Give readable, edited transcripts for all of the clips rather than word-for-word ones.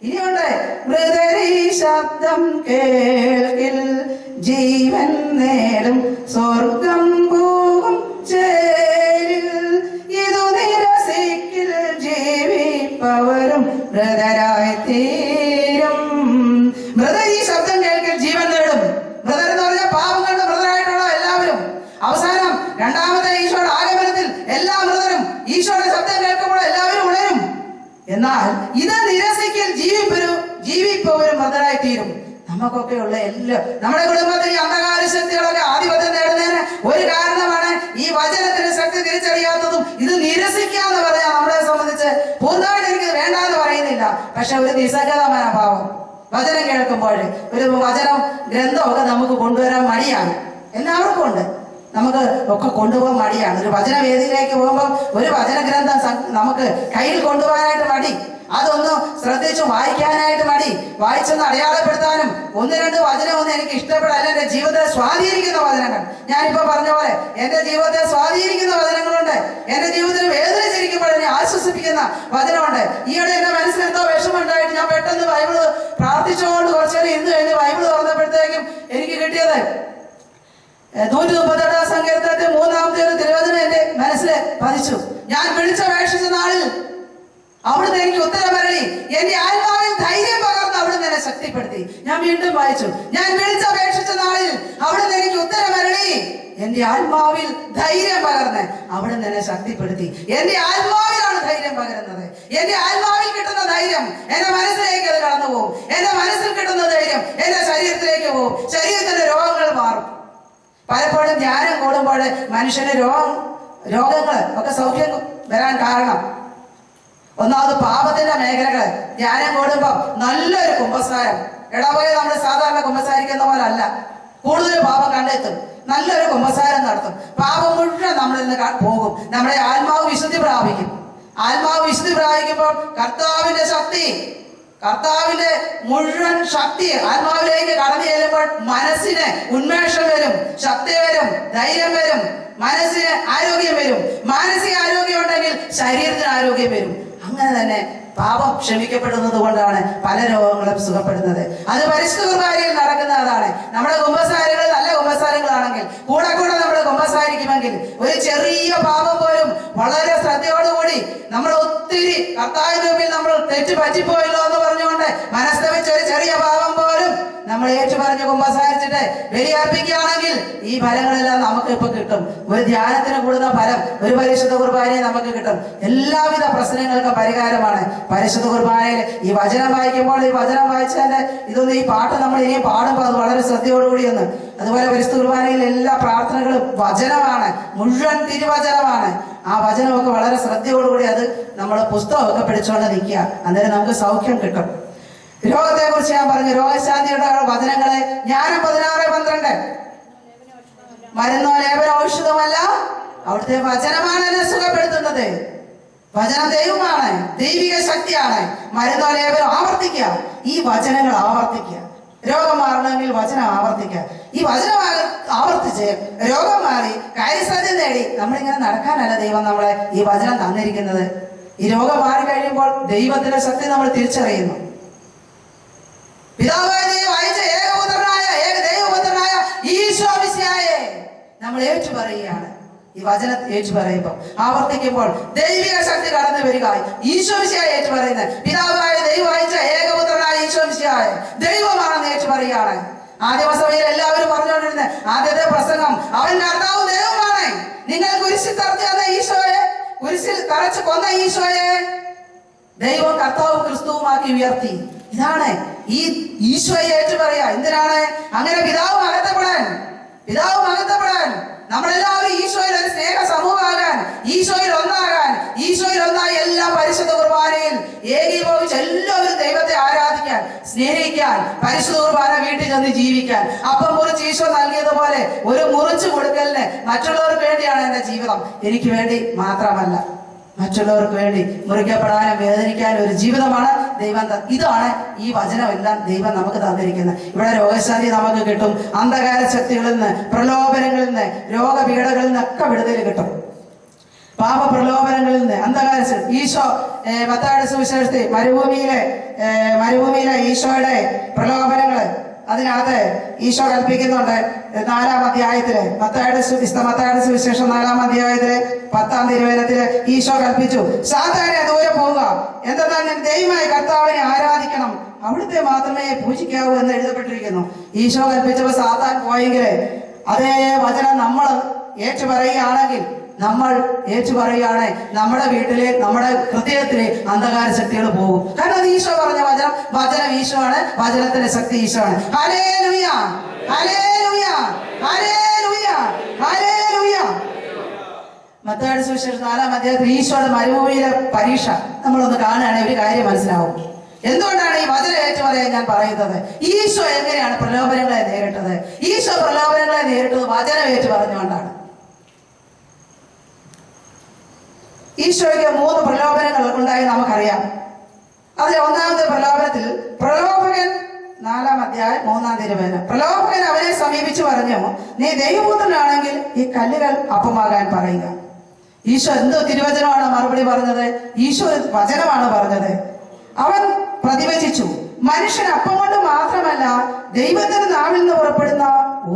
ഇനിയുണ്ട്, മൃദരി ശബ്ദം കേൾക്കിൽ ജീവൻ നേടും സ്വർഗം പോകും ചേരിൽ. ഇതു നിരസിക്കിൽ ജീവിപ്പവരും മൃതരായി തീരും. മൃദരി ശബ്ദം കേൾക്കിൽ ജീവൻ നേടും. മൃതർ എന്ന് പറഞ്ഞാൽ പാപങ്ങളുടെ മൃതരായിട്ടുള്ള എല്ലാവരും. അവസാനം രണ്ടാമത്തെ ഈശോയുടെ ആഗമനത്തിൽ എല്ലാ മൃതരും ഈശോയുടെ ശബ്ദം കേൾക്കുമ്പോൾ എല്ലാവരും ഉണരും. എന്നാൽ ഇത് നിരസിക്കൽ ജീവിപ്പവരും മൃതരായി തീരും. നമുക്കൊക്കെ ഉള്ള എല്ലാ നമ്മുടെ കുടുംബത്തിൽ ഈ അന്ധകാര ശക്തികളൊക്കെ ആധിപത്യം നേടുന്നതിന് ഒരു കാരണമാണ് ഈ വചനത്തിന് ശക്തി തിരിച്ചറിയാത്തതും. ഇത് നിരസിക്കാന്ന് പറയാൻ നമ്മളെ സംബന്ധിച്ച് പൂർണ്ണമായിട്ട് എനിക്ക് വേണ്ടാന്ന് പറയുന്നില്ല. പക്ഷെ ഒരു നിസ്സംഗത മനോഭാവം വചനം കേൾക്കുമ്പോൾ, ഒരു വചനം ഗ്രന്ഥമൊക്കെ നമുക്ക് കൊണ്ടുവരാൻ മടിയാണ്. എല്ലാവർക്കും ഉണ്ട്, നമുക്ക് ഒക്കെ കൊണ്ടുപോകാൻ മടിയാണ്. ഒരു വചനവേദിയിലേക്ക് പോകുമ്പോൾ ഒരു വചന ഗ്രന്ഥം നമുക്ക് കയ്യിൽ കൊണ്ടുപോകാനായിട്ട് മടി, അതൊന്ന് ശ്രദ്ധിച്ചു വായിക്കാനായിട്ട് മടി, വായിച്ചൊന്ന് അടയാളപ്പെടുത്താനും ഒന്ന് രണ്ട് വചനമൊന്നും എനിക്ക് ഇഷ്ടപ്പെടാൻ എന്റെ ജീവിതത്തെ സ്വാധീനിക്കുന്ന വചനങ്ങൾ. ഞാനിപ്പോ പറഞ്ഞ പോലെ എന്റെ ജീവിതത്തെ സ്വാധീനിക്കുന്ന വചനങ്ങളുണ്ട്. എന്റെ ജീവിതത്തിൽ വേദനിച്ചിരിക്കുമ്പോൾ എന്നെ ആശ്വസിപ്പിക്കുന്ന വചനമുണ്ട്. ഈയിടെ എന്റെ മനസ്സിലെന്തോ വിഷമമുണ്ടായിട്ട് ഞാൻ പെട്ടെന്ന് ബൈബിള് പ്രാർത്ഥിച്ചുകൊണ്ട് കുറച്ചേരം ഇന്ന് കഴിഞ്ഞ് ബൈബിള് തുറന്നപ്പോഴത്തേക്കും എനിക്ക് കിട്ടിയത് 138 സങ്കീർത്തനത്തിൽ 3-ാമത്തെ ഒരു തിരുവചനം എന്റെ മനസ്സിൽ പതിച്ചു. ഞാൻ വിളിച്ചപേക്ഷിച്ച നാളിൽ അവിടുന്ന് എനിക്ക് ഉത്തരമരളി, എന്റെ ആത്മാവിൽ ധൈര്യം പകർന്ന് അവിടുന്ന് എന്നെ ശക്തിപ്പെടുത്തി. ഞാൻ വീണ്ടും വായിച്ചു, ഞാൻ വിളിച്ചപേക്ഷിച്ച നാളിൽ അവിടുന്ന് എനിക്ക് ഉത്തരമരളി, എന്റെ ആത്മാവിൽ ധൈര്യം പകർന്ന് അവിടുന്ന് എന്നെ ശക്തിപ്പെടുത്തി. എന്റെ ആത്മാവിലാണ് ധൈര്യം പകരുന്നത്. എന്റെ ആത്മാവിൽ കിട്ടുന്ന ധൈര്യം എന്റെ മനസ്സിലേക്ക് അത് കടന്നു പോകും. എന്റെ മനസ്സിൽ കിട്ടുന്ന ധൈര്യം എന്റെ ശരീരത്തിലേക്ക് പോകും. ശരീരത്തിന്റെ രോഗങ്ങൾ മാറും. പലപ്പോഴും ധ്യാനം കൂടുമ്പോൾ മനുഷ്യന് രോഗങ്ങൾ ഒക്കെ സൗഖ്യം വരാൻ കാരണം ഒന്നാമത് പാപത്തിന്റെ മേഖലകൾ. ധ്യാനം കൂടുമ്പോ നല്ലൊരു കുമ്പസാരം, ഇടവകയിൽ നമ്മൾ സാധാരണ കുമ്പസാരിക്കുന്ന പോലെ അല്ല, കൂടുതൽ പാപം കണ്ടെത്തും. നല്ലൊരു കുമ്പസാരം നടത്തും. പാപം മുഴുവൻ നമ്മളിൽ നിന്ന് പോകും. നമ്മുടെ ആത്മാവ് വിശുദ്ധി പ്രാപിക്കും. ആത്മാവ് വിശുദ്ധി പ്രാപിക്കുമ്പോൾ കർത്താവിന്റെ ശക്തി, കർത്താവിന്റെ മുഴുവൻ ശക്തി ആത്മാവിലേക്ക് കടന്നു ചെല്ലുമ്പോൾ മനസ്സിന് ഉന്മേഷം വരും, ശക്തി വരും, ധൈര്യം വരും, മനസ്സിന് ആരോഗ്യം വരും. മാനസിക ആരോഗ്യം ഉണ്ടെങ്കിൽ ശരീരത്തിന് ആരോഗ്യം വരും. അങ്ങനെ തന്നെ പാപം ക്ഷമിക്കപ്പെടുന്നത് കൊണ്ടാണ് പല രോഗങ്ങളും സുഖപ്പെടുന്നത്. അത് പരിശുദ്ധ കുർബാനയിൽ നടക്കുന്നതാണ്. നമ്മുടെ കുമ്പസാരങ്ങൾ നല്ല കുമ്പസാരങ്ങളാണെങ്കിൽ കൂടെ നമ്മൾ കുമ്പസാരിക്കുമെങ്കിൽ ഒരു ചെറിയ പാപം പോലും വളരെ ശ്രദ്ധയോടുകൂടി നമ്മൾ ഒത്തിരി കർത്താവിന്റെ മുമ്പിൽ നമ്മൾ തെറ്റ് പറ്റിപ്പോയല്ലോ എന്ന് പറഞ്ഞുകൊണ്ട് മനസ്തവിച്ച ഒരു ചെറിയ പാപം പോലും നമ്മൾ ഏറ്റുപറഞ്ഞ് കുമ്പസാരിച്ചിട്ട് ബലിയർപ്പിക്കുകയാണെങ്കിൽ ഈ ഫലങ്ങളെല്ലാം നമുക്ക് ഇപ്പൊ കിട്ടും. ഒരു ധ്യാനത്തിന് കൂടുന്ന ഫലം ഒരു പരിശുദ്ധ കുർബാനയെ നമുക്ക് കിട്ടും. എല്ലാവിധ പ്രശ്നങ്ങൾക്കും പരിഹാരമാണ് പരിശുദ്ധ കുർബാനയിൽ. ഈ വചനം വായിക്കുമ്പോൾ, ഈ വചനം വായിച്ചതിന്റെ ഇതൊന്നും, ഈ പാട്ട് നമ്മൾ ഇനിയും പാടുമ്പോൾ അത് വളരെ ശ്രദ്ധയോടുകൂടി ഒന്ന്. അതുപോലെ പരിശുദ്ധ കുർബാനയിൽ എല്ലാ പ്രാർത്ഥനകളും വചനമാണ്, മുഴുവൻ തിരുവചനമാണ്. ആ വചനമൊക്കെ വളരെ ശ്രദ്ധയോടുകൂടി അത് നമ്മൾ പുസ്തകമൊക്കെ പിടിച്ചുകൊണ്ട് നിൽക്കുക. അന്നേരം നമുക്ക് സൗഖ്യം കിട്ടും. രോഗത്തെ കുറിച്ച് ഞാൻ പറഞ്ഞു, രോഗശാന്തിയുടെ വചനങ്ങളെ ജ്ഞാനം 16:12 മരുന്നോ ലേപന ഔഷധമല്ല, അവിടുത്തെ വചനമാണ് എന്നെ സുഖപ്പെടുത്തുന്നത്. വചനം ദൈവമാണ്, ദൈവിക ശക്തിയാണ്. മരുന്നോ ലേപനം ആവർത്തിക്കുക, ഈ വചനങ്ങൾ ആവർത്തിക്കുക. രോഗം മാറണമെങ്കിൽ വചനം ആവർത്തിക്കുക. ഈ വചനം ആവർത്തിച്ച് രോഗം മാറി കാര്യസാധ്യത നേടി നമ്മളിങ്ങനെ നടക്കാനല്ല ദൈവം നമ്മളെ ഈ വചനം തന്നിരിക്കുന്നത്. ഈ രോഗം മാറിക്കഴിയുമ്പോൾ ദൈവത്തിന്റെ ശക്തി നമ്മൾ തിരിച്ചറിയുന്നു. പിതാവായ ദൈവം അയച്ച ദൈവപുത്രനായ ഈശോ മിശിഹായെ നമ്മൾ ഏറ്റുപറയുകയാണ്. ഈ വചനം ഏറ്റുപറയുമ്പോൾ, ആവർത്തിക്കുമ്പോൾ ദൈവിക ശക്തി കടന്നു വരിക. ഈശോ മിശിഹായെ ഏറ്റുപറയുന്നത് പിതാവായ ദൈവം അയച്ച ഏകപുത്രനായ ഈശോ മിശിഹായെ ദൈവമാണെന്ന് ഏറ്റുപറയുകയാണ്. ആദിമസഭയിൽ എല്ലാവരും പറഞ്ഞുകൊണ്ടിരുന്നത് ആദ്യത്തെ പ്രസംഗം, അവൻ കർത്താവ് ദൈവമാണ്. നിങ്ങൾ കുരിശിൽ തറച്ച ഈശോയെ, കുരിശിൽ തറച്ച് കൊന്ന ഈശോയെ ദൈവം കർത്താവ് ക്രിസ്തുവുമാക്കി ഉയർത്തി. ഇതാണ് ഈ ഈശോയെ ഏറ്റുപറയുക. എന്തിനാണ്? അങ്ങനെ പിതാവ് മഹത്വപ്പെടാൻ നമ്മളെല്ലാവരും ഈശോയിൽ ഒരു സ്നേഹ സമൂഹമാകാൻ, ഈശോയിൽ ഒന്നാകാൻ, ഈശോയിൽ ഒന്നായി എല്ലാ പരിശുദ്ധ കുർബാനയിൽ ഏകീഭവിച്ച് എല്ലാവരും ദൈവത്തെ ആരാധിക്കാൻ, സ്നേഹിക്കാൻ, പരിശുദ്ധ കുർബാന വീട്ടിൽ ചെന്ന് ജീവിക്കാൻ. അപ്പം മുറിച്ച് ഈശോ നൽകിയതുപോലെ ഒരു മുറിച്ചു കൊടുക്കലിന് മറ്റുള്ളവർക്ക് വേണ്ടിയാണ് എന്റെ ജീവിതം, എനിക്ക് വേണ്ടി മാത്രമല്ല. മറ്റുള്ളവർക്ക് വേണ്ടി മുറിക്കപ്പെടാനും വേദനിക്കാനും ഒരു ജീവിതമാണ് ദൈവം. ഇതാണ് ഈ വചനമെല്ലാം ദൈവം നമുക്ക് തന്നിരിക്കുന്നത്. ഇവിടെ രോഗശാന്തി നമുക്ക് കിട്ടും. അന്ധകാര ശക്തികളിൽ നിന്ന്, പ്രലോഭനങ്ങളിൽ നിന്ന്, രോഗപീഠകളിൽ നിന്നൊക്കെ വിടുതൽ കിട്ടും. പാപപ്രലോഭനങ്ങളിൽ നിന്ന് അന്ധകാര ഈശോ മത്തായിയുടെ സുവിശേഷത്തിൽ മരുഭൂമിയിലെ ഈശോയുടെ പ്രലോഭനങ്ങള് അതിനകത്ത് ഈശോ കൽപ്പിക്കുന്നുണ്ട്. 4-ാം അധ്യായത്തില് മത്തായിയുടെ സുവിശേഷം 4-ാം അധ്യായത്തില് 10-ാം തിരുവചനത്തില് ഈശോ കൽപ്പിച്ചു, സാത്താനെ ദൂരെ പോവുക, എന്തെന്നാൽ ഞാൻ ദൈവമായ കർത്താവിനെ ആരാധിക്കണം, അവിടുത്തെ മാത്രമേ പൂജിക്കാവൂ എന്ന് എഴുതപ്പെട്ടിരിക്കുന്നു. ഈശോ കൽപ്പിച്ചപ്പോൾ സാത്താൻ പോയെങ്കിൽ അതേ വചനം നമ്മൾ ഏറ്റുപറയുകയാണെങ്കിൽ നമ്മുടെ വീട്ടിലെ നമ്മുടെ ഹൃദയത്തിലെ അന്ധകാര ശക്തികൾ പോകും. കാരണം അത് ഈശോ പറഞ്ഞ വചനം ഈശോ ആണ്, വചനത്തിന്റെ ശക്തി ഈശോ ആണ്. ഹല്ലേലൂയ, ഹല്ലേലൂയ, ഹല്ലേലൂയ, ഹല്ലേലൂയ. മത്തായിയുടെ സുവിശേഷം 4-ാം അധ്യായത്തിൽ ഈശോയുടെ മരുഭൂമിയിലെ പരീക്ഷ നമ്മളൊന്ന് കാണുകയാണെങ്കിൽ ഒരു കാര്യം മനസ്സിലാവും. എന്തുകൊണ്ടാണ് ഈ വചനം ഏറ്റുപറയാൻ ഞാൻ പറയുന്നത്? ഈശോ എങ്ങനെയാണ് പ്രലോഭനങ്ങളെ നേരിട്ടത്? ഈശോ പ്രലോഭനങ്ങളെ നേരിട്ടത് വചനം ഏറ്റു പറഞ്ഞുകൊണ്ടാണ്. ഈശോയ്ക്ക് 3 പ്രലോഭനങ്ങൾ ഉണ്ടായി നമുക്കറിയാം. അതിൽ 1-ാമത്തെ പ്രലോഭനത്തിൽ പ്രലോഭകൻ 4-ാം അധ്യായം 3-ാം തിരുവചനം, പ്രലോഭകൻ അവനെ സമീപിച്ചു പറഞ്ഞു, നീ ദൈവപുത്രനാണെങ്കിൽ ഈ കല്ലുകൾ അപ്പമാകാൻ പറയുക. ഈശോ എന്തോ തിരുവചനമാണ് മറുപടി പറഞ്ഞത്? ഈശോ വചനമാണ് പറഞ്ഞത്. അവൻ പ്രതിവചിച്ചു, മനുഷ്യൻ അപ്പം കൊണ്ട് മാത്രമല്ല ദൈവത്തിന്റെ നാവിൽ നിന്ന് പുറപ്പെടുന്ന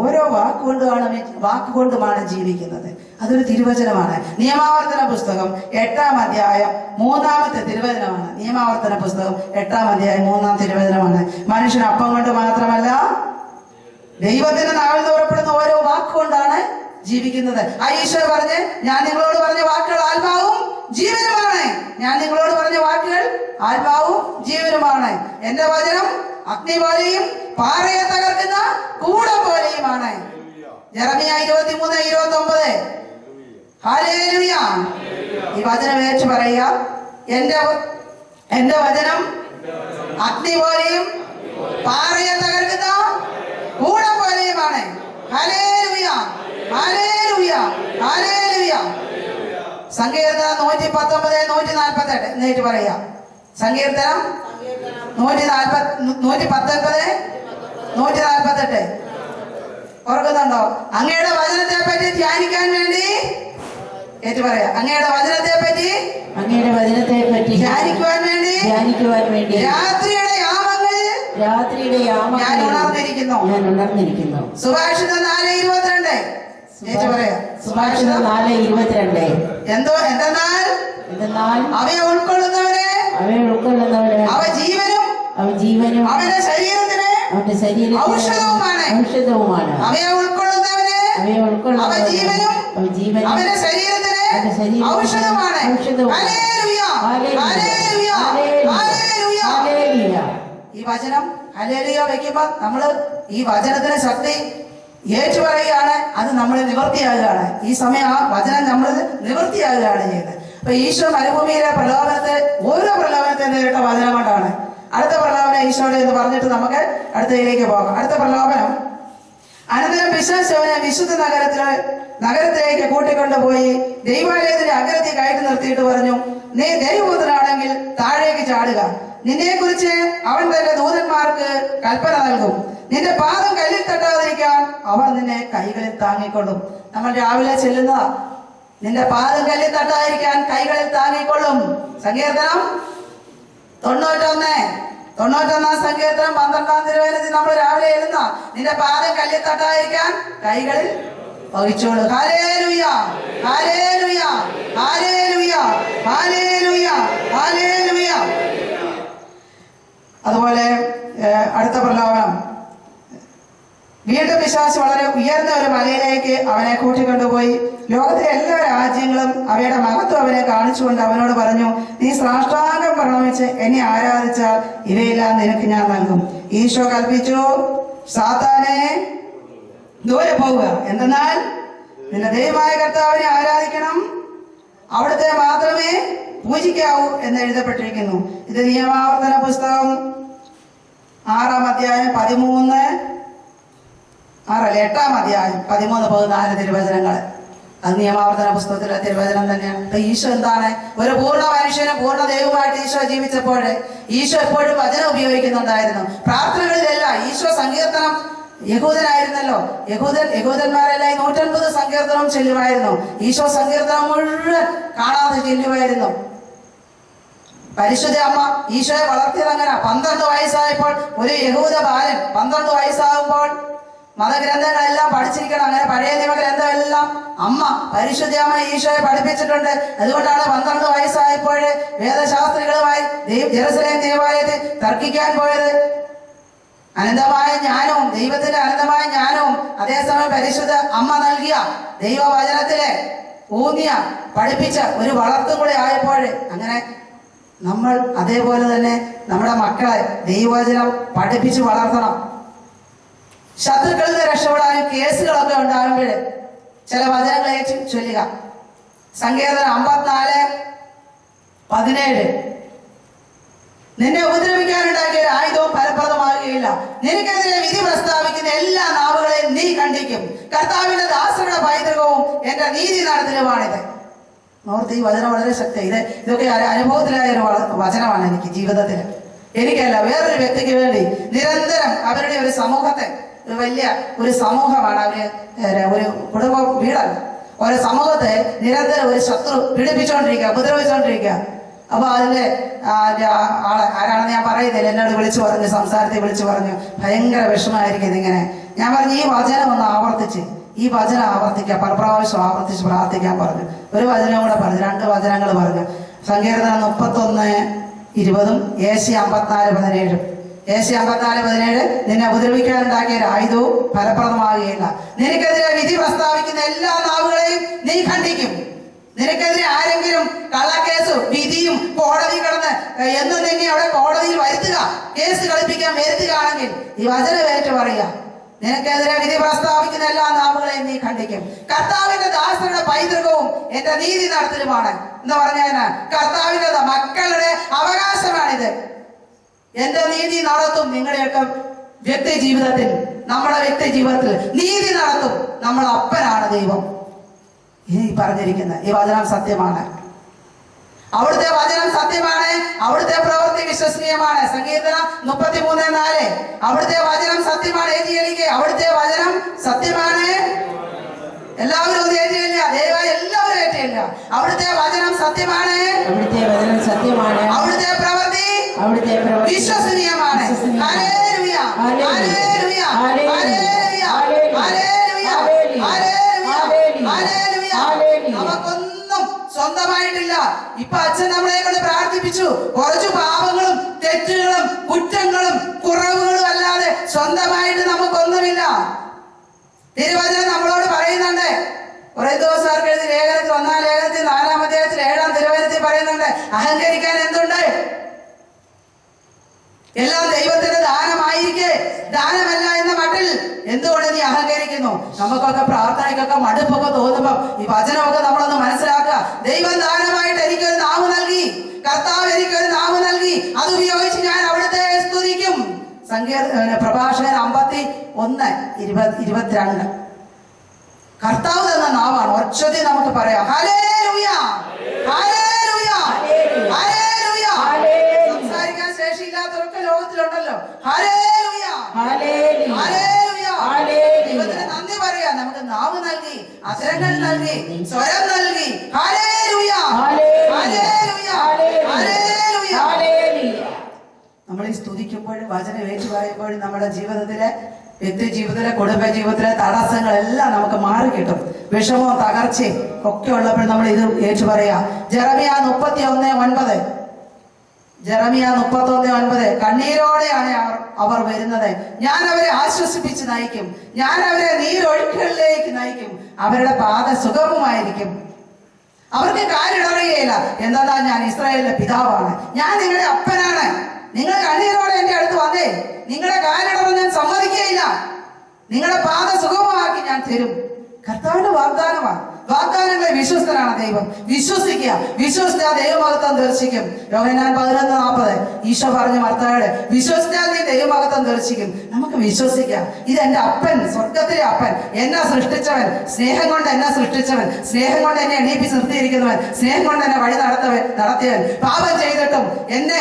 ഓരോ വാക്കുകൊണ്ടുമാണ് ജീവിക്കുന്നത്. അതൊരു തിരുവചനമാണ്. നിയമാവർത്തന പുസ്തകം 8-ാം അധ്യായം 3-ാമത്തെ തിരുവചനമാണ്. നിയമാവർത്തന പുസ്തകം 8-ാം അധ്യായം 3-ാം തിരുവചനമാണ്. മനുഷ്യൻ അപ്പം കൊണ്ട് മാത്രമല്ല ദൈവത്തിന്റെ നാവിൽ നിന്ന് പുറപ്പെടുന്ന ഓരോ വാക്കുകൊണ്ടാണ് ജീവിക്കുന്നത്. ഈശോ പറഞ്ഞ്, ഞാൻ നിങ്ങളോട് പറഞ്ഞ വാക്കുകൾ ആത്മാവും ജീവനുമാണ്. ഞാൻ നിങ്ങളോട് പറഞ്ഞ വാക്കുകൾ ആത്മാവും ജീവനുമാണ്. എന്റെ വചനം അഗ്നി പോലെയും പാറയെ തകർക്കുന്ന കൂടം പോലെയുമാണ്. ജെറമിയ 23:29. ഹല്ലേലൂയ. ഈ വചനം ഏറ്റു പറയുക. എന്റെ വചനം അഗ്നി പോലെയും പാറയെ തകർക്കുന്ന കൂടം പോലെയുമാണ്. ഹല്ലേലൂയ, ഹല്ലേലൂയ, ഹല്ലേലൂയ. സങ്കീർത്തനം 119, 148 എന്നേറ്റ് പറയാ. സങ്കീർത്തനം 119, 148 ഓർക്കുന്നുണ്ടോ? അങ്ങയുടെ വചനത്തെ പറ്റി ധ്യാനിക്കാൻ വേണ്ടി ഏറ്റു പറയാ. അങ്ങയുടെ വചനത്തെ പറ്റി ധ്യാനിക്കുവാൻ വേണ്ടി രാത്രിയുടെ യാമങ്ങളിൽ ഞാൻ ഉണർന്നിരിക്കുന്നു. സുഭാഷിതം 4:22 ഏറ്റു പറയാ. സുഭാഷിതം 4:22. എന്തെന്നാൽ അവയെ ഉൾക്കൊള്ളുന്നവരെ അവ ജീവനും അവന്റെ ശരീരത്തിന് ഔഷധവുമാണ്. അവയെ ഉൾക്കൊള്ളുന്നവരെ അവ ജീവനും അവന്റെ ശരീരത്തിന് ഔഷധമാണ്. ഹല്ലേലൂയ, ഹല്ലേലൂയ, ഹല്ലേലൂയ. ഈ വചനം ഹല്ലേലൂയ വെക്കുമ്പോ നമ്മള് ഈ വചനത്തിന് ശക്തി ഏറ്റുപറയുകയാണ്. അത് നമ്മൾ നിവൃത്തിയാകുകയാണ്. ഈ സമയം ആ വചനം നമ്മൾ നിവൃത്തിയാകുകയാണ് ചെയ്യുന്നത്. അപ്പൊ ഈശോ മരുഭൂമിയിലെ ഓരോ പ്രലോഭനത്തെ നേരിട്ട വചനം കൊണ്ടാണ്. അടുത്ത പ്രലോഭനം ഈശോയുടെ എന്ന് പറഞ്ഞിട്ട് നമുക്ക് അടുത്തതിലേക്ക് പോകാം. അടുത്ത പ്രലോഭനം, അനന്തരം പിശാച് അവനെ വിശുദ്ധ നഗരത്തിലേക്ക് കൂട്ടിക്കൊണ്ടുപോയി ദൈവാലയത്തിന്റെ അഗ്രത്തിൽ കയറ്റി നിർത്തിയിട്ട് പറഞ്ഞു, നീ ദൈവപുത്രനാണെങ്കിൽ താഴേക്ക് ചാടുക, നിന്നെ കുറിച്ച് അവൻ തന്റെ ദൂതന്മാർക്ക് കൽപ്പന നൽകും, നിന്റെ പാദം കല്ലിൽ തട്ടാതിരിക്കാൻ അവർ നിന്നെ കൈകളിൽ താങ്ങിക്കൊള്ളും. നമ്മൾ രാവിലെ ചെല്ലുന്നതാ, നിന്റെ പാദം കല്ലിൽ തട്ടാതിരിക്കാൻ കൈകളിൽ താങ്ങിക്കൊള്ളും. സങ്കീർത്തനം 91 സങ്കീർത്തനം 12-ാം തിരുവചനത്തിൽ നമ്മൾ രാവിലെ എഴുതുന്ന, നിന്റെ പാദം കല്ലിൽ തട്ടാതിരിക്കാൻ കൈകളിൽ വഹിച്ചോളൂ. ഹല്ലേലൂയ, ഹല്ലേലൂയ, ഹല്ലേലൂയ, ഹല്ലേലൂയ, ഹല്ലേലൂയ. അതുപോലെ അടുത്ത പ്രലോഭനം, വീണ്ടും പിശാച് വളരെ ഉയർന്ന ഒരു മലയിലേക്ക് അവനെ കൂട്ടിക്കൊണ്ടുപോയി ലോകത്തിലെ എല്ലാ രാജ്യങ്ങളും അവയുടെ മഹത്വം അവനെ കാണിച്ചുകൊണ്ട് അവനോട് പറഞ്ഞു, നീ സാഷ്ടാംഗം പ്രണമിച്ച് എന്നെ ആരാധിച്ചാൽ ഇവയെല്ലാം നിനക്ക് ഞാൻ നൽകും. ഈശോ കൽപ്പിച്ചു, സാത്താനെ ദൂരെ പോവുക, എന്തെന്നാൽ നിന്റെ ദൈവമായ കർത്താവിനെ ആരാധിക്കണം, അവിടുത്തെ മാത്രമേ പൂജിക്കാവൂ എന്ന് എഴുതപ്പെട്ടിരിക്കുന്നു. ഇത് നിയമാവർത്തന പുസ്തകം 6-ാം അധ്യായം 8-ാം അധ്യായം 13-14 തിരുവചനങ്ങൾ. അത് നിയമാവർത്തന പുസ്തകത്തിലെ തിരുവചനം തന്നെയാണ്. ഈശോ എന്താണ്? ഒരു പൂർണ്ണ മനുഷ്യനും പൂർണ്ണ ദൈവമായിട്ട് ഈശോ ജീവിച്ചപ്പോൾ ഈശോ എപ്പോഴും വചനം ഉപയോഗിക്കുന്നുണ്ടായിരുന്നു. പ്രാർത്ഥനകളിലല്ല ഈശോ സങ്കീർത്തനം യഹൂദനായിരുന്നല്ലോ. യഹൂദന്മാരെല്ലാം 150 സങ്കീർത്തനം ചൊല്ലുമായിരുന്നു. ഈശോ സങ്കീർത്തനം മുഴുവൻ കാണാതെ ചൊല്ലുമായിരുന്നു. പരിശുദ്ധ അമ്മ ഈശോയെ വളർത്തിയത് അങ്ങനെ. 12 വയസ്സായപ്പോൾ ഒരു യഹൂദ ബാലൻ 12 വയസ്സാകുമ്പോൾ മതഗ്രന്ഥങ്ങളെല്ലാം പഠിച്ചിരിക്കണം. അങ്ങനെ പഴയ നിയമഗ്രന്ഥമെല്ലാം അമ്മ പരിശുദ്ധ അമ്മ ഈശോയെ പഠിപ്പിച്ചിട്ടുണ്ട്. അതുകൊണ്ടാണ് 12 വയസ്സായപ്പോൾ വേദശാസ്ത്രികളുമായി ജെറുസലേം ദേവാലയത്തിൽ തർക്കിക്കാൻ പോയത്. അനന്തമായ ജ്ഞാനവും ദൈവത്തിന്റെ അനന്തമായ ജ്ഞാനവും അതേസമയം പരിശുദ്ധ അമ്മ നൽകിയ ദൈവവചനത്തിലെ ഊന്നിയ പഠിപ്പിച്ച ഒരു വളർത്തുകൂടെ ആയപ്പോൾ അങ്ങനെ നമ്മൾ അതേപോലെ തന്നെ നമ്മുടെ മക്കളെ ദൈവവചനം പഠിപ്പിച്ച് വളർത്തണം. ശത്രുക്കളിൽ നിന്ന് രക്ഷപ്പെടാനും കേസുകളൊക്കെ ഉണ്ടാകുമ്പോൾ ചില വചനങ്ങൾ ഏറ്റു ചൊല്ലുക. സങ്കീർത്തനം 54:17 നിന്നെ ഉപദ്രവിക്കാനുണ്ടാക്കിയ ഒരു ആയുധവും ഫലപ്രദമാകുകയില്ല. നിനക്കെതിരെ വിധി പ്രസ്താവിക്കുന്ന എല്ലാ നാവുകളെയും നീ ഖണ്ഡിക്കും. കർത്താവിന്റെ ദാസരുടെ പൈതൃകവും എന്റെ നീതി നടത്തലുമാണിത്. ഓർത്ത് ഈ വചനം വളരെ ശക്തി. ഇതൊക്കെ അനുഭവത്തിലായ ഒരു വചനമാണ് എനിക്ക് ജീവിതത്തിൽ. എനിക്കല്ല, വേറൊരു വ്യക്തിക്ക് വേണ്ടി നിരന്തരം അവരുടെ ഒരു സമൂഹത്തെ, വലിയ ഒരു സമൂഹമാണ് അവര്, ഒരു കുടുംബ വീടല്ല, ഒരു സമൂഹത്തെ നിരന്തരം ഒരു ശത്രു പീഡിപ്പിച്ചുകൊണ്ടിരിക്കുക, ഉപദ്രവിച്ചുകൊണ്ടിരിക്കുക. അപ്പൊ അതിന്റെ ആരാണെന്ന് ഞാൻ പറയുന്നില്ല, എന്നോട് വിളിച്ചു പറഞ്ഞു, സംസാരത്തിൽ വിളിച്ചു പറഞ്ഞു, ഭയങ്കര വിഷമമായിരിക്കും ഇതിങ്ങനെ. ഞാൻ പറഞ്ഞു ഈ വചനം ഒന്ന് ആവർത്തിച്ച്, ഈ വചനം ആവർത്തിക്കുക, പലപ്രാവശ്യം ആവർത്തിച്ച് പ്രാർത്ഥിക്കാൻ പറഞ്ഞു. ഒരു വചനം കൂടെ പറഞ്ഞു, 2 വചനങ്ങൾ പറഞ്ഞു. സങ്കീർത്തനം 31:20, ഏശയ്യ 54:17. ഏശയ്യ 54:17 നിന്നെ ഉപദ്രവിക്കാനുണ്ടാക്കിയ ഒരു ആയുധവും ഫലപ്രദമാകുകയില്ല. നിനക്കെതിരെ വിധി പ്രസ്താവിക്കുന്ന എല്ലാ നാവുകളെയും നീ ഖണ്ഡിക്കും. നിനക്കെതിരെ ആരെങ്കിലും കള്ളക്കേസ് വിധിയും കോടതി കിടന്ന് എന്നും തന്നെ അവിടെ കോടതിയിൽ വരുത്തുക, കേസ് കളിപ്പിക്കാൻ വരുത്തുകയാണെങ്കിൽ ഈ വചനം ഏറ്റു പറയുക, നിനക്കെതിരെ വിധി പ്രസ്താവിക്കുന്ന എല്ലാ നാവുകളെയും നീ ഖണ്ഡിക്കും. കർത്താവിന്റെ ദാസരുടെ പൈതൃകവും എന്റെ നീതി നടത്തലുമാണ് എന്ന് പറഞ്ഞാൽ കർത്താവിന്റെ മക്കളുടെ അവകാശമാണിത്. എന്റെ നീതി നടത്തും. നിങ്ങളുടെയൊക്കെ വ്യക്തി ജീവിതത്തിൽ, നമ്മുടെ വ്യക്തി ജീവിതത്തിൽ നീതി നടത്തും. നമ്മളെ അപ്പനാണ് ദൈവം. ഈ പറഞ്ഞിരിക്കുന്നത് ഈ വചനം സത്യമാണ്. അവിടുത്തെ വചനം സത്യമാണ്. അവിടുത്തെ പ്രവൃത്തി വിശ്വസനീയമാണ്. സങ്കീർത്തനം 33:4 അവിടുത്തെ വചനം സത്യമാണ്. അവിടുത്തെ വചനം സത്യമാണ്. എല്ലാവരും ഒന്ന് ഏറ്റില്ല, ദയവായി എല്ലാവരും ഏറ്റില്ല. അവിടുത്തെ വചനം സത്യമാണ്. അവിടുത്തെ വചനം സത്യമാണ്. അവിടുത്തെ പ്രവൃത്തി വിശ്വസനീയമാണ്. ഹല്ലേലൂയ, ഹല്ലേലൂയ, ഹല്ലേലൂയ, ഹല്ലേലൂയ, ഹല്ലേലൂയ. നമുക്കൊന്നും സ്വന്തമായിട്ടില്ല. ഇപ്പൊ അച്ഛൻ നമ്മളെ കൊണ്ട് പ്രാർത്ഥിപ്പിച്ചു. കുറച്ചു പാപങ്ങളും തെറ്റുകളും കുറ്റങ്ങളും കുറവുകളും അല്ലാതെ സ്വന്തമായിട്ട് നമുക്കൊന്നുമില്ല. തിരുവചനം നമ്മളോട് പറയുന്നുണ്ട്. കുറെ ദിവസമാർക്ക് എഴുതി ലേഖനത്തിൽ 1-ാം ലേഖനത്തിൽ 4-ാം അധ്യായത്തിൽ 7-ാം തിരുവചനത്തിൽ പറയുന്നുണ്ട്, അഹങ്കരിക്കാൻ എന്തുണ്ട്? എല്ലാം ദൈവത്തിന്റെ ദാനമായിരിക്കെ ദാനമല്ല എന്ന മട്ടിൽ എന്തുകൊണ്ട് നീ അഹങ്കരിക്കുന്നു? നമുക്കൊക്കെ പ്രാർത്ഥനയ്ക്കൊക്കെ മടുപ്പൊക്കെ തോന്നുമ്പോ ഈ വചനമൊക്കെ നമ്മളൊന്ന് മനസ്സിലാക്കുക. ദൈവം ദാനമായിട്ട് എനിക്കൊരു നാവ് നൽകി, കർത്താവ് എനിക്കൊരു നാവ് നൽകി, അതുപയോഗിച്ച് ഞാൻ അവിടുത്തെ സ്തുതിക്കും. പ്രഭാഷകൻ 51:22 കർത്താവ് തന്ന നാവാണ്. ഒച്ചതി നമുക്ക് പറയാം, ഹല്ലേലൂയ, ഹല്ലേലൂയ, ഹല്ലേലൂയ. സംസാരിക്കാൻ ശേഷിയില്ലാത്തവരൊക്കെ ലോകത്തിലുണ്ടല്ലോ. ഹല്ലേലൂയ, ഹല്ലേലൂയ, ദൈവത്തിന് നന്ദി പറയാം. നമുക്ക് നാവ് നൽകി, അധരങ്ങൾ നൽകി, സ്വരം നൽകി. ഹല്ലേലൂയ, ഹല്ലേലൂയ, ഹല്ലേലൂയ. നമ്മൾ ഈ സ്തുതിക്കുമ്പോഴും വചനം ഏറ്റു പറയുമ്പോഴും നമ്മുടെ ജീവിതത്തിലെ, വ്യക്തി ജീവിതത്തിലെ, കുടുംബ ജീവിതത്തിലെ തടസ്സങ്ങളെല്ലാം നമുക്ക് മാറി കിട്ടും. വിഷമവും തകർച്ചയും ഒക്കെ ഉള്ളപ്പോൾ നമ്മൾ ഇത് ഏറ്റു പറയാ. ജെറമിയ 31:9 ജെറമിയ 31:9 കണ്ണീരോടെയാണ് അവർ വരുന്നത്. ഞാൻ അവരെ ആശ്വസിപ്പിച്ച് നയിക്കും. ഞാൻ അവരെ നീരൊഴുക്കുകളിലേക്ക് നയിക്കും. അവരുടെ പാത സുഗമമായിരിക്കും. അവർക്ക് കാലിടറുകയില്ല. എന്താ, ഞാൻ ഇസ്രായേലിന്റെ പിതാവാണ്, ഞാൻ നിങ്ങളുടെ അപ്പനാണ്. നിങ്ങൾ കണ്ണീരോടെ എന്റെ അടുത്ത് വന്നേ, നിങ്ങളുടെ കാലിടറ് ഞാൻ സമ്മതിക്കുകയില്ല. നിങ്ങളുടെ പാത സുഗമമാക്കി ഞാൻ തരും. കർത്താവിന്റെ വാഗ്ദാനമാണ്. വാഗ്ദാനങ്ങളെ വിശ്വസ്തനാണ് ദൈവം. വിശ്വസിക്കുക, വിശ്വസിച്ചാൽ ദൈവമഹത്വം ദർശിക്കും. യോഹന്നാൻ 11:40 ഈശോ പറഞ്ഞു മർത്തായോട്, വിശ്വസിച്ചാൽ നീ ദൈവ ദൈവമഹത്വം ദർശിക്കും. നമുക്ക് വിശ്വസിക്കാം, ഇത് എന്റെ അപ്പൻ, സ്വർഗത്തിലെ അപ്പൻ, എന്നെ സൃഷ്ടിച്ചവൻ, സ്നേഹം കൊണ്ട് എന്നെ സൃഷ്ടിച്ചവൻ, സ്നേഹം കൊണ്ട് എന്നെ എണീപ്പിച്ച് നിർത്തിയിരിക്കുന്നവൻ, സ്നേഹം കൊണ്ട് എന്നെ വഴി നടത്തിയവൻ, പാപം ചെയ്തിട്ടും എന്നെ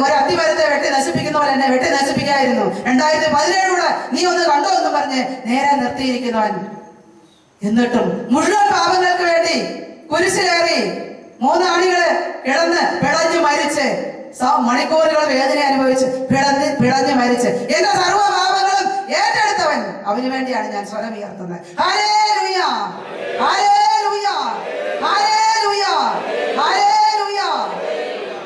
ഒരു അത്തിമരത്തെ വെട്ടി നശിപ്പിക്കുന്നവൻ എന്നെ വെട്ടി നശിപ്പിക്കായിരുന്നു. 2017 നീ ഒന്ന് കണ്ടോ എന്ന് പറഞ്ഞ് നേരെ നിർത്തിയിരിക്കുന്നവൻ. എന്നിട്ടും മുഴുവൻ പാപങ്ങൾക്ക് വേണ്ടി കുരിശിലേറി 3 ആണികള് കിടന്ന് പിടഞ്ഞു മരിച്ച്, മണിക്കൂറുകൾ വേദന അനുഭവിച്ച് പിടഞ്ഞു മരിച്ച് എന്റെ സർവ്വ പാപങ്ങളും ഏറ്റെടുത്തവൻ, അവന് വേണ്ടിയാണ് ഞാൻ സ്വരം ഉയർത്തുന്നത്. ഹല്ലേലൂയ, ഹല്ലേലൂയ, ഹല്ലേലൂയ, ഹല്ലേലൂയ.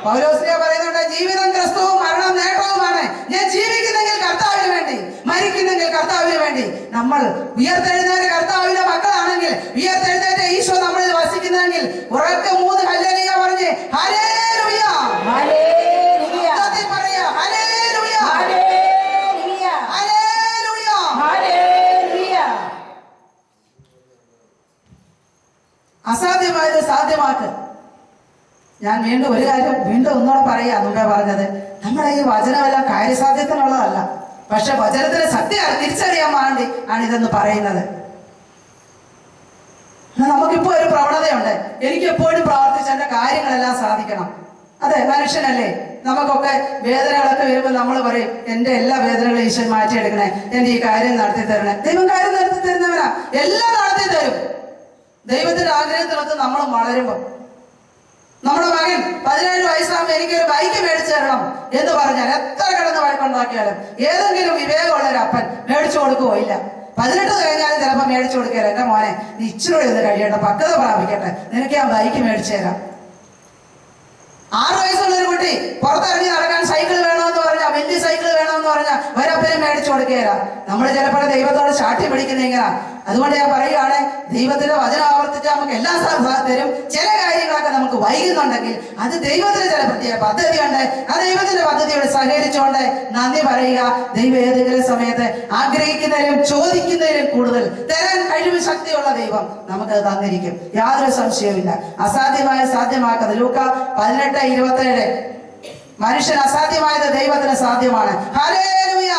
പൗലോസ്ലീഹ പറയുന്നുണ്ട്, ജീവിതം ക്രിസ്തുവും മരണം നേട്ടവുമാണ്. ഞാൻ ജീവിക്കുന്നെങ്കിൽ കർത്താവിന് വേണ്ടി, മരിക്കുന്നെങ്കിൽ കർത്താവിന് വേണ്ടി. നമ്മൾ ഉയർത്തെഴുന്നേറ്റ കർത്താവിന്റെ മക്കളാണെങ്കിൽ, ഉയർത്തെഴുന്നേറ്റ ഈശോ നമ്മളിൽ വസിക്കുന്നെങ്കിൽ ഉറക്കെ 3 ഹല്ലേലൂയ പറഞ്ഞ് ഹല്ലേലൂയ, ഹല്ലേലൂയ പറയാ, ഹല്ലേലൂയ, ഹല്ലേലൂയ, ഹല്ലേലൂയ, ഹല്ലേലൂയ. അസാധ്യമായത് സാധ്യമാക്ക്. ഞാൻ വീണ്ടും ഒരു കാര്യം ഒന്നുകൂടെ പറയാ, മുമ്പേ പറഞ്ഞത്, നമ്മുടെ ഈ വചനമെല്ലാം കാര്യസാധ്യത്തിനുള്ളതല്ല, പക്ഷെ വചനത്തിന്റെ സത്യം തിരിച്ചറിയാൻ വേണ്ടി ആണ് ഇതെന്ന് പറയുന്നത്. നമുക്കിപ്പോ ഒരു പ്രവണതയുണ്ട്, എനിക്ക് എപ്പോഴും പ്രാർത്ഥിച്ച് എന്റെ കാര്യങ്ങളെല്ലാം സാധിക്കണം. അതെ, മനുഷ്യനല്ലേ, നമുക്കൊക്കെ വേദനകളൊക്കെ വരുമ്പോൾ നമ്മൾ പറയും, എന്റെ എല്ലാ വേദനകളും ഈശോ മാറ്റിയെടുക്കണേ, എന്റെ ഈ കാര്യം നടത്തി തരണേ. ദൈവം കാര്യം നടത്തി തരുന്നവനാ, എല്ലാം നടത്തി തരും. ദൈവത്തിന്റെ ആഗ്രഹത്തിനൊത്ത് നമ്മൾ വളരുമ്പോൾ, നമ്മുടെ മകൻ 17 വയസ്സാകുമ്പോൾ എനിക്കൊരു ബൈക്ക് മേടിച്ചു തരണം എന്ന് പറഞ്ഞാൽ എത്ര കിടന്ന് വഴക്കുണ്ടാക്കിയാലും ഏതെങ്കിലും വിവേകമുള്ള ഒരു അപ്പൻ മേടിച്ചു കൊടുക്കുവോ? ഇല്ല. 18 കഴിഞ്ഞാലും ചിലപ്പോൾ മേടിച്ചു കൊടുക്കുകയില്ല. എന്റെ മോനെ, നീ ഇച്ചിരി ഒന്ന് കഴിയട്ടെ, പക്വത പ്രാപിക്കട്ടെ, നിനക്ക് ഞാൻ ബൈക്ക് മേടിച്ചു തരാം. 6 വയസ്സുള്ള ഒരു കുട്ടി പുറത്തിറങ്ങി നടക്കാൻ സൈക്കിൾ വേണമെന്ന് പറഞ്ഞാൽ, വലിയ സൈക്കിൾ വേണമെന്ന് പറഞ്ഞാൽ ഒരപ്പനും മേടിച്ചു കൊടുക്കുകയില്ല. നമ്മൾ ചിലപ്പോൾ ദൈവത്തോട് ശാഠ്യ പിടിക്കുന്ന ഇങ്ങനെ. അതുകൊണ്ട് ഞാൻ പറയുകയാണ്, ദൈവത്തിന്റെ വചനം ആവർത്തിച്ചാൽ നമുക്ക് എല്ലാ തരും. ചില കാര്യങ്ങളൊക്കെ നമുക്ക് വൈകുന്നുണ്ടെങ്കിൽ അത് ദൈവത്തിന് ചില പ്രത്യേക പദ്ധതിയുണ്ട്. ആ ദൈവത്തിന്റെ പദ്ധതിയോട് സഹകരിച്ചുകൊണ്ട് നന്ദി പറയുക. ദൈവം ഏതെങ്കിലും സമയത്ത് ആഗ്രഹിക്കുന്നതിലും ചോദിക്കുന്നതിലും കൂടുതൽ തരാൻ കഴിവ് ശക്തിയുള്ള ദൈവം നമുക്കത് തന്നിരിക്കും, യാതൊരു സംശയവുമില്ല. അസാധ്യമായ സാധ്യമാക്കുന്നത് ലൂക്ക 18:27. മനുഷ്യൻ അസാധ്യമായത് ദൈവത്തിന് സാധ്യമാണ്. ഹല്ലേലൂയ.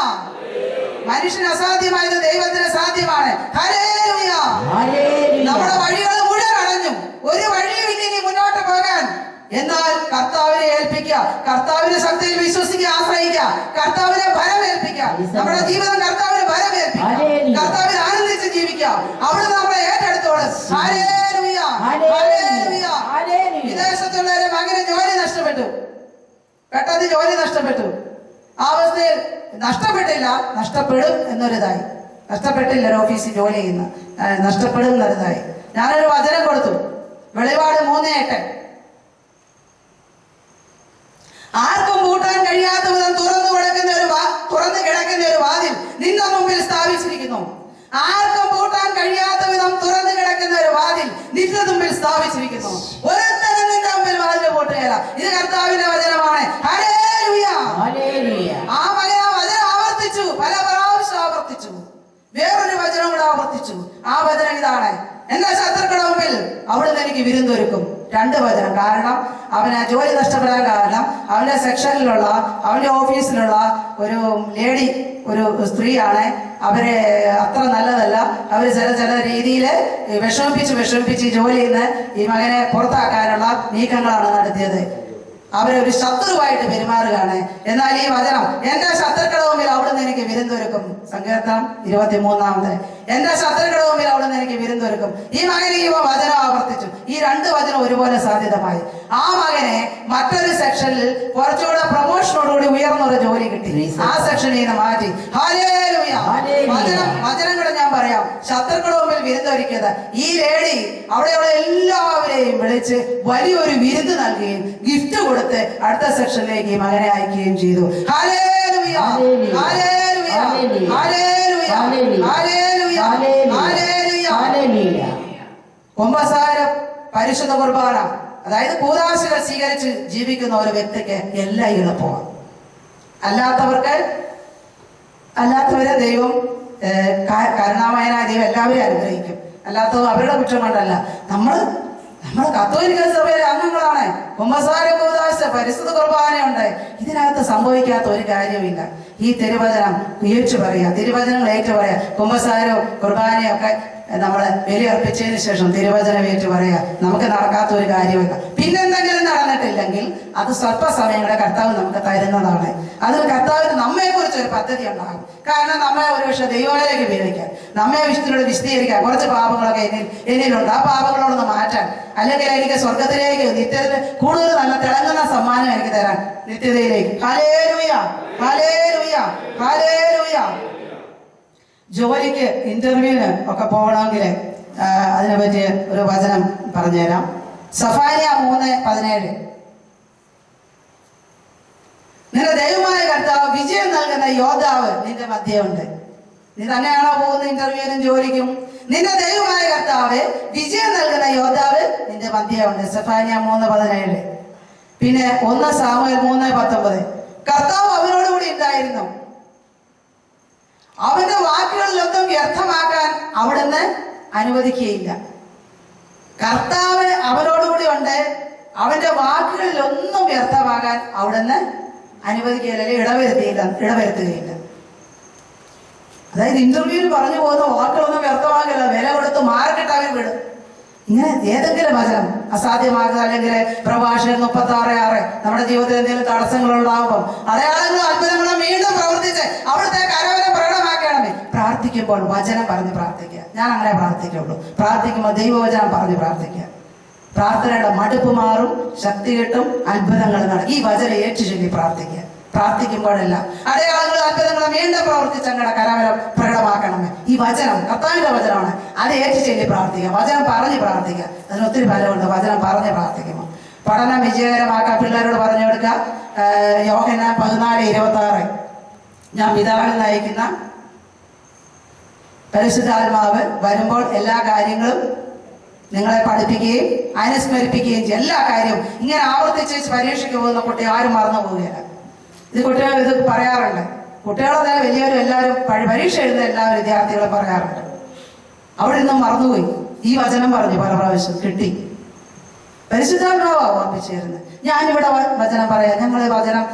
മനുഷ്യന് അസാധ്യമായത് ദൈവത്തിന് സാധ്യമാണ്. ഹല്ലേലൂയ. നമ്മുടെ വഴികൾ മുഴുവൻ അടഞ്ഞു, ഒരു വഴിയും ഇനി മുന്നോട്ട് പോകാൻ. എന്നാൽ കർത്താവിനെ ഏൽപ്പിക്കുക, കർത്താവിന്റെ ശക്തിയിൽ വിശ്വസിക്കുക, ആശ്രയിക്കുക, കർത്താവിനെ ഫലമേൽപ്പിക്കുക. നമ്മുടെ ജീവിതം കർത്താവിന് ഫലമേൽപ്പിക്കുക, കർത്താവിൽ ആനന്ദിച്ച് ജീവിക്കുക. അവിടുന്ന് നമ്മളെ ഏറ്റെടുത്തോളും. Hallelujah, hallelujah. വിദേശത്തുള്ള ഒരു മകന് ജോലി നഷ്ടപ്പെട്ടു, പെട്ടെന്ന് ജോലി നഷ്ടപ്പെട്ടു. ആ അവസ്ഥയിൽ നഷ്ടപ്പെട്ടില്ല, നഷ്ടപ്പെടും എന്നൊരിതായി. നഷ്ടപ്പെട്ടില്ല, ഒരു ഓഫീസിൽ ജോലി ചെയ്യുന്ന, നഷ്ടപ്പെടും എന്നൊരിതായി. ഞാനൊരു വചനം കൊടുത്തു, വെളിപാട് 3:8. ആർക്കും പൂട്ടാൻ കഴിയാത്ത വിധം തുറന്നു കിടക്കുന്ന ഒരു വാതിൽ നിന്റെ മുമ്പിൽ സ്ഥാപിച്ചിരിക്കുന്നു. ആർക്കും പൂട്ടാൻ കഴിയാത്ത വിധം തുറന്നു കിടക്കുന്ന ഒരു വാതിൽ നിന്റെ മുമ്പിൽ സ്ഥാപിച്ചിരിക്കുന്നു. ഒരുത്തരം നിന്റെ മുമ്പിൽ വാതിൽ പൂട്ടുകയില്ല. ഇത് കർത്താവിന്റെ വചനമാണ്. ഹല്ലേലൂയ. ആ വചനം ആവർത്തിച്ചു, പല പ്രാവശ്യം ആവർത്തിച്ചു. വേറൊരു വചനം കൂടെ ആവർത്തിച്ചു. ആ വചനം ഇതാണ്, എന്റെ ശത്രുക്കളുടെ മുമ്പിൽ അവിടുന്ന് എനിക്ക് വിരുന്നൊരുക്കും. 2 വചനം. കാരണം അവന് ജോലി നഷ്ടപ്പെടാൻ കാരണം അവന്റെ സെക്ഷനിലുള്ള, അവന്റെ ഓഫീസിലുള്ള ഒരു ലേഡി, ഒരു സ്ത്രീയാണ്. അവരെ അത്ര നല്ലതല്ല. അവര് ചില രീതിയിൽ വിഷമിപ്പിച്ച് ജോലിയിൽ നിന്ന് ഈ മകനെ പുറത്താക്കാനുള്ള നീക്കങ്ങളാണ് നടത്തിയത്. അവരൊരു ശത്രുവായിട്ട് പെരുമാറുകയാണ്. എന്നാൽ ഈ വചനം, എന്റെ ശത്രുക്കളുടെ മുമ്പിൽ അവിടുന്ന് എനിക്ക് വിരുന്നൊരുക്കും. സങ്കീർത്തനം 23. എന്റെ ശത്രുക്കളുടെ മുമ്പിൽ അവിടുന്ന് എനിക്ക് വിരുന്നൊരുക്കും. ഈ മകനെ ഈ വചനം ആവർത്തിച്ചു. ഈ 2 വചനം ഒരുപോലെ സാധ്യതമായി. ആ മകനെ മറ്റൊരു സെക്ഷനിൽ കുറച്ചുകൂടെ പ്രൊമോഷനോടുകൂടി ഉയർന്നൊരു ജോലി കിട്ടി. ആ സെക്ഷനിൽ നിന്ന് മാറ്റി. ഹല്ലേലൂയ. വചനം കൂടെ ഞാൻ പറയാം. ശത്രുക്കളുടെ മുമ്പിൽ വിരുന്നൊരുക്കിയത് ഈ ലേഡി അവിടെയുള്ള എല്ലാവരെയും വിളിച്ച് വലിയൊരു വിരുന്ന് നൽകുകയും ഗിഫ്റ്റ് കൊടുത്ത് അടുത്ത സെക്ഷനിലേക്ക് ഈ മകനെ അയക്കുകയും ചെയ്തു. ഹല്ലേലൂയ, ഹല്ലേലൂയ, ഹല്ലേലൂയ, ഹല്ലേലൂയ, ഹല്ലേലൂയ. കുമ്പസാരം, പരിശുദ്ധ കുർബാന, അതായത് കൂദാശകൾ സ്വീകരിച്ച് ജീവിക്കുന്ന ഒരു വ്യക്തിക്ക് എല്ലാം എളുപ്പമാണ്. അല്ലാത്തവരെ ദൈവം കരുണാമയനായ ദൈവം എല്ലാവരെയും അനുഗ്രഹിക്കും. അല്ലാത്തത് അവരുടെ കുറ്റം കൊണ്ടല്ല. നമ്മൾ നമ്മൾ കത്തോലിക്ക സഭയിലെ അംഗങ്ങളാണ്. കുമ്പസാര കൂദാശ, പരിശുദ്ധ കുർബാനയുണ്ട്. ഇതിനകത്ത് സംഭവിക്കാത്ത ഒരു കാര്യമില്ല. ഈ തിരുവചനം ഏറ്റു പറയുക, തിരുവചനങ്ങൾ ഏറ്റു പറയുക. കുമ്പസാരവും കുർബാനയും ഒക്കെ നമ്മൾ ബലിയർപ്പിച്ചതിന് ശേഷം തിരുവചനം ഏറ്റു പറയുക. നമുക്ക് നടക്കാത്ത ഒരു കാര്യമില്ല. പിന്നെന്തെങ്കിലും നടന്നിട്ടില്ലെങ്കിൽ അത് സ്വല്പസമയങ്ങളുടെ കർത്താവ് നമുക്ക് തരുന്നതാണ്. അതിൽ കർത്താവിന് നമ്മെക്കുറിച്ച് ഒരു പദ്ധതി ഉണ്ടാകും. കാരണം നമ്മെ ഒരുപക്ഷെ ദൈവത്തിലേക്ക് ഉപയോഗിക്കാൻ, നമ്മെ വിശദീകരിക്കാൻ കുറച്ച് പാപങ്ങളൊക്കെ എന്നിലുണ്ട്. ആ പാപങ്ങളോടൊന്ന് മാറ്റാൻ, അല്ലെങ്കിൽ എനിക്ക് സ്വർഗത്തിലേക്ക് നിത്യത്തിൽ കൂടുതൽ നല്ല തിളങ്ങുന്ന സമ്മാനം എനിക്ക് തരാൻ, നിത്യതയിലേക്ക്. ഹല്ലേലൂയ, ഹല്ലേലൂയ, ഹല്ലേലൂയ. ജോലിക്ക് ഇന്റർവ്യൂവിന് ഒക്കെ പോകണമെങ്കിൽ അതിനെ പറ്റി ഒരു വചനം പറഞ്ഞുതരാം. സഫാനിയ 3:17. നിന്റെ ദൈവമായ കർത്താവ് വിജയം നൽകുന്ന യോദ്ധാവ് നിന്റെ മധ്യമുണ്ട്. നീ തന്നെയാണോ പോകുന്ന ഇന്റർവ്യൂവിനും ജോലിക്കും? നിന്റെ ദൈവമായ കർത്താവ് വിജയം നൽകുന്ന യോദ്ധാവ് നിന്റെ മധ്യമുണ്ട്. സഫാനിയ 3:17. പിന്നെ 1 സാമുവേൽ 3:19. കർത്താവ് അവരോടുകൂടി ഉണ്ടായിരുന്നു, അവന്റെ വാക്കുകളിലൊന്നും വ്യർത്ഥമാക്കാൻ അവിടുന്ന് അനുവദിക്കുകയില്ല. കർത്താവ് അവരോടുകൂടി ഉണ്ട്, അവന്റെ വാക്കുകളിലൊന്നും വ്യർത്ഥമാകാൻ അവിടുന്ന് അനുവദിക്കുകയില്ല, ഇടവരുത്തുകയില്ല. അതായത് ഇന്റർവ്യൂവിൽ പറഞ്ഞു പോകുന്ന വാക്കുകളൊന്നും വ്യർത്ഥമാകില്ല, വില കൊടുത്ത് മാർക്കിട്ട് അവർ വിടും. ഇങ്ങനെ ഏതെങ്കിലും വചനം അസാധ്യമാകുക, അല്ലെങ്കിൽ പ്രഭാഷകൻ 36:6 നമ്മുടെ ജീവിതത്തിൽ എന്തെങ്കിലും തടസ്സങ്ങൾ ഉണ്ടാകുമ്പോൾ അടയാളങ്ങളും അത്ഭുതങ്ങളും വീണ്ടും പ്രവർത്തിച്ച് അവിടുത്തെ കരവരം പ്രകടമാക്കണമേ. പ്രാർത്ഥിക്കുമ്പോൾ വചനം പറഞ്ഞ് പ്രാർത്ഥിക്കുക. ഞാൻ അങ്ങനെ പ്രാർത്ഥിക്കുള്ളൂ. പ്രാർത്ഥിക്കുമ്പോൾ ദൈവവചനം പറഞ്ഞ് പ്രാർത്ഥിക്കുക. പ്രാർത്ഥനയുടെ മടുപ്പ് മാറും, ശക്തി കിട്ടും, അത്ഭുതങ്ങൾ നടക്കും. ഈ വചനം ഏറ്റുചൊല്ലി പ്രാർത്ഥിക്കുക. പ്രാർത്ഥിക്കുമ്പോഴെല്ലാം അടയാളങ്ങളും അത്ഭുതങ്ങളും വീണ്ടും പ്രവർത്തിച്ച് അങ്ങയുടെ കരവരം പ്രകടമാക്കണമേ. ഈ വചനം കർത്താവിന്റെ വചനമാണ്. അത് ഏറ്റുചൊല്ലി പ്രാർത്ഥിക്കുക. വചനം പറഞ്ഞ് പ്രാർത്ഥിക്കുക. അതിന് ഒത്തിരി ഫലമുണ്ട് വചനം പറഞ്ഞ് പ്രാർത്ഥിക്കുമ്പോൾ. പഠനം വിജയകരമാക്കാൻ പിള്ളേരോട് പറഞ്ഞു കൊടുക്കുക. യോഹന്നാൻ 14:26. ഞാൻ പിതാവിൽ നയിക്കുന്ന പരിശുദ്ധാത്മാവ് വരുമ്പോൾ എല്ലാ കാര്യങ്ങളും നിങ്ങളെ പഠിപ്പിക്കുകയും അനുസ്മരിപ്പിക്കുകയും ചെയ്യും. എല്ലാ കാര്യവും ഇങ്ങനെ ആവർത്തിച്ച് പരീക്ഷയ്ക്ക് പോകുന്ന കുട്ടി ആരും മറന്നു പോവുകയില്ല. ഇത് കുട്ടികൾ ഇത് പറയാറുണ്ട്. കുട്ടികളെ തന്നെ വലിയവരും എല്ലാവരും പരീക്ഷ എഴുതുന്ന എല്ലാവരും വിദ്യാർത്ഥികളും പറയാറുണ്ട്. അവിടെ നിന്നും മറന്നുപോയി. ഈ വചനം പറഞ്ഞു പല പ്രാവശ്യം കിട്ടി. പരിശുദ്ധാത്മാവാണ് ഓർപ്പിച്ചിരുന്നത്. ഞാനിവിടെ വചനം പറയാം. ഞങ്ങൾ വചനം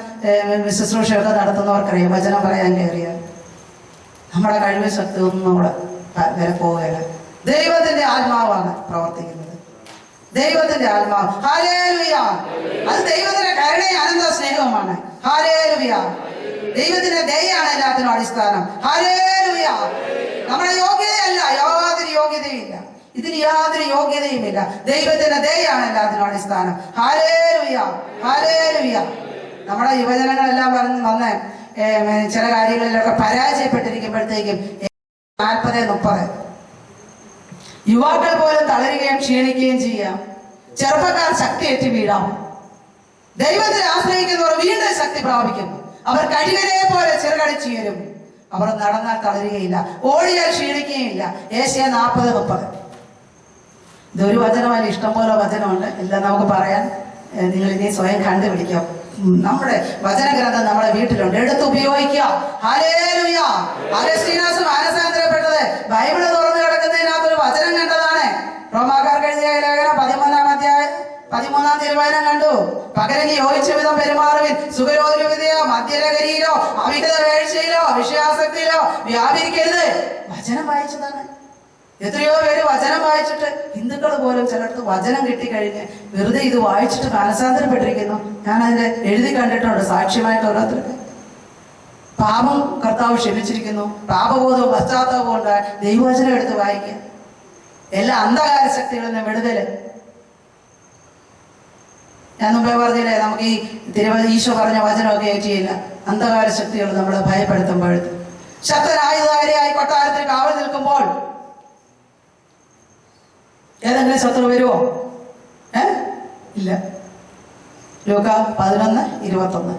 ശുശ്രൂഷയൊക്കെ നടത്തുന്നവർക്കറിയാം. വചനം പറയാൻ കയറിയാൽ നമ്മുടെ കഴിവ് ശക്തി ഒന്നും അവിടെ വരെ പോവുകയില്ല. ദൈവത്തിന്റെ ആത്മാവാണ് പ്രവർത്തിക്കുന്നത്. ദൈവത്തിന്റെ ആത്മാവ്. ഹല്ലേലൂയ. അത് ദൈവത്തിന്റെ കരുണയും അനന്ത സ്നേഹവുമാണ്. ഹല്ലേലൂയ. ദൈവത്തിന്റെ ദയയാണ് എല്ലാത്തിനും അടിസ്ഥാനം. ഹല്ലേലൂയ. നമ്മുടെ യോഗ്യതയല്ല, യാതൊരു യോഗ്യതയുമില്ല. ഇതിന് യാതൊരു യോഗ്യതയുമില്ല. ദൈവത്തിന്റെ ദയയാണ് എല്ലാത്തിനും അടിസ്ഥാനം. Hallelujah, hallelujah. നമ്മുടെ യുവജനങ്ങളെല്ലാം വന്ന് ചില കാര്യങ്ങളിലൊക്കെ പരാജയപ്പെട്ടിരിക്കുമ്പോഴത്തേക്കും 40-30 യുവാക്കൾ പോലും തളരുകയും ക്ഷീണിക്കുകയും ചെയ്യാം. ചെറുപ്പക്കാർ ശക്തിയേറ്റ് വീഴാം. ദൈവത്തിൽ ആശ്രയിക്കുന്നവർ വീണ്ടും ശക്തി പ്രാപിക്കുന്നു. അവർ കഴിവരെ പോലെ ചെറുകടിച്ചുയരും. അവർ നടന്നാൽ തളരുകയില്ല, ഓടിയാൽ ക്ഷീണിക്കുകയില്ല. ഏശയ്യ 40-30. ഇതൊരു വചനമല്ല, ഇഷ്ടംപോലെ വചനമുണ്ട്. എല്ലാം നമുക്ക് പറയാൻ നിങ്ങൾ ഇനി സ്വയം കണ്ടുപിടിക്കാം. നമ്മുടെ വചനഗ്രന്ഥം നമ്മുടെ വീട്ടിലുണ്ട്, എടുത്ത് ഉപയോഗിക്കുക. ഹല്ലേലൂയ. അഗസ്തീനോസ് മാനസാന്തരപ്പെട്ടത് ബൈബിള് തുറന്നു കിടക്കുന്നതിനകത്തൊരു വചനം കണ്ടതാണ്. റോമാക്കാർക്ക് എഴുതിയ ലേഖനം 13-ാം തിരുവചനം കണ്ടു. പകരങ്ങി യോജിച്ച വിധം പെരുമാറുവിൻ, സുഖരോധനവിധിയോ മദ്യലഹരിയിലോ അവിഹിത വേഴ്ചയിലോ വിഷയാസക്തിയിലോ വ്യാപരിക്കരുത്. വചനം വായിച്ചതാണ്. എത്രയോ പേര് വചനം വായിച്ചിട്ട്, ഹിന്ദുക്കൾ പോലും ചിലടത്ത് വചനം കിട്ടിക്കഴിഞ്ഞ് വെറുതെ ഇത് വായിച്ചിട്ട് മാനസാന്തരപ്പെട്ടിരിക്കുന്നു. ഞാൻ അതിന്റെ എഴുതി കണ്ടിട്ടുണ്ട് സാക്ഷ്യമായിട്ട് ഓരോരുത്തർക്ക്. പാപം കർത്താവ് ക്ഷമിച്ചിരിക്കുന്നു. പാപബോധവും പശ്ചാത്താപവും ഉണ്ട്. ദൈവവചനം എടുത്ത് വായിക്കുക. എല്ലാ അന്ധകാര ശക്തികളിൽ നിന്ന് വിടുതല്. ഞാൻ മുമ്പേ പറഞ്ഞില്ലേ, നമുക്ക് ഈ ഈശോ പറഞ്ഞ വചനമൊക്കെ ഏറ്റിയില്ല. അന്ധകാര ശക്തികൾ നമ്മളെ ഭയപ്പെടുത്തുമ്പോഴത്ത് ശക്തനായുധാരിയായി കൊട്ടാരത്തിൽ കാവൽ നിൽക്കുമ്പോൾ ഏതെങ്കിലും ശത്രു വരുമോ? ഇല്ല. ലൂക്ക 11:21.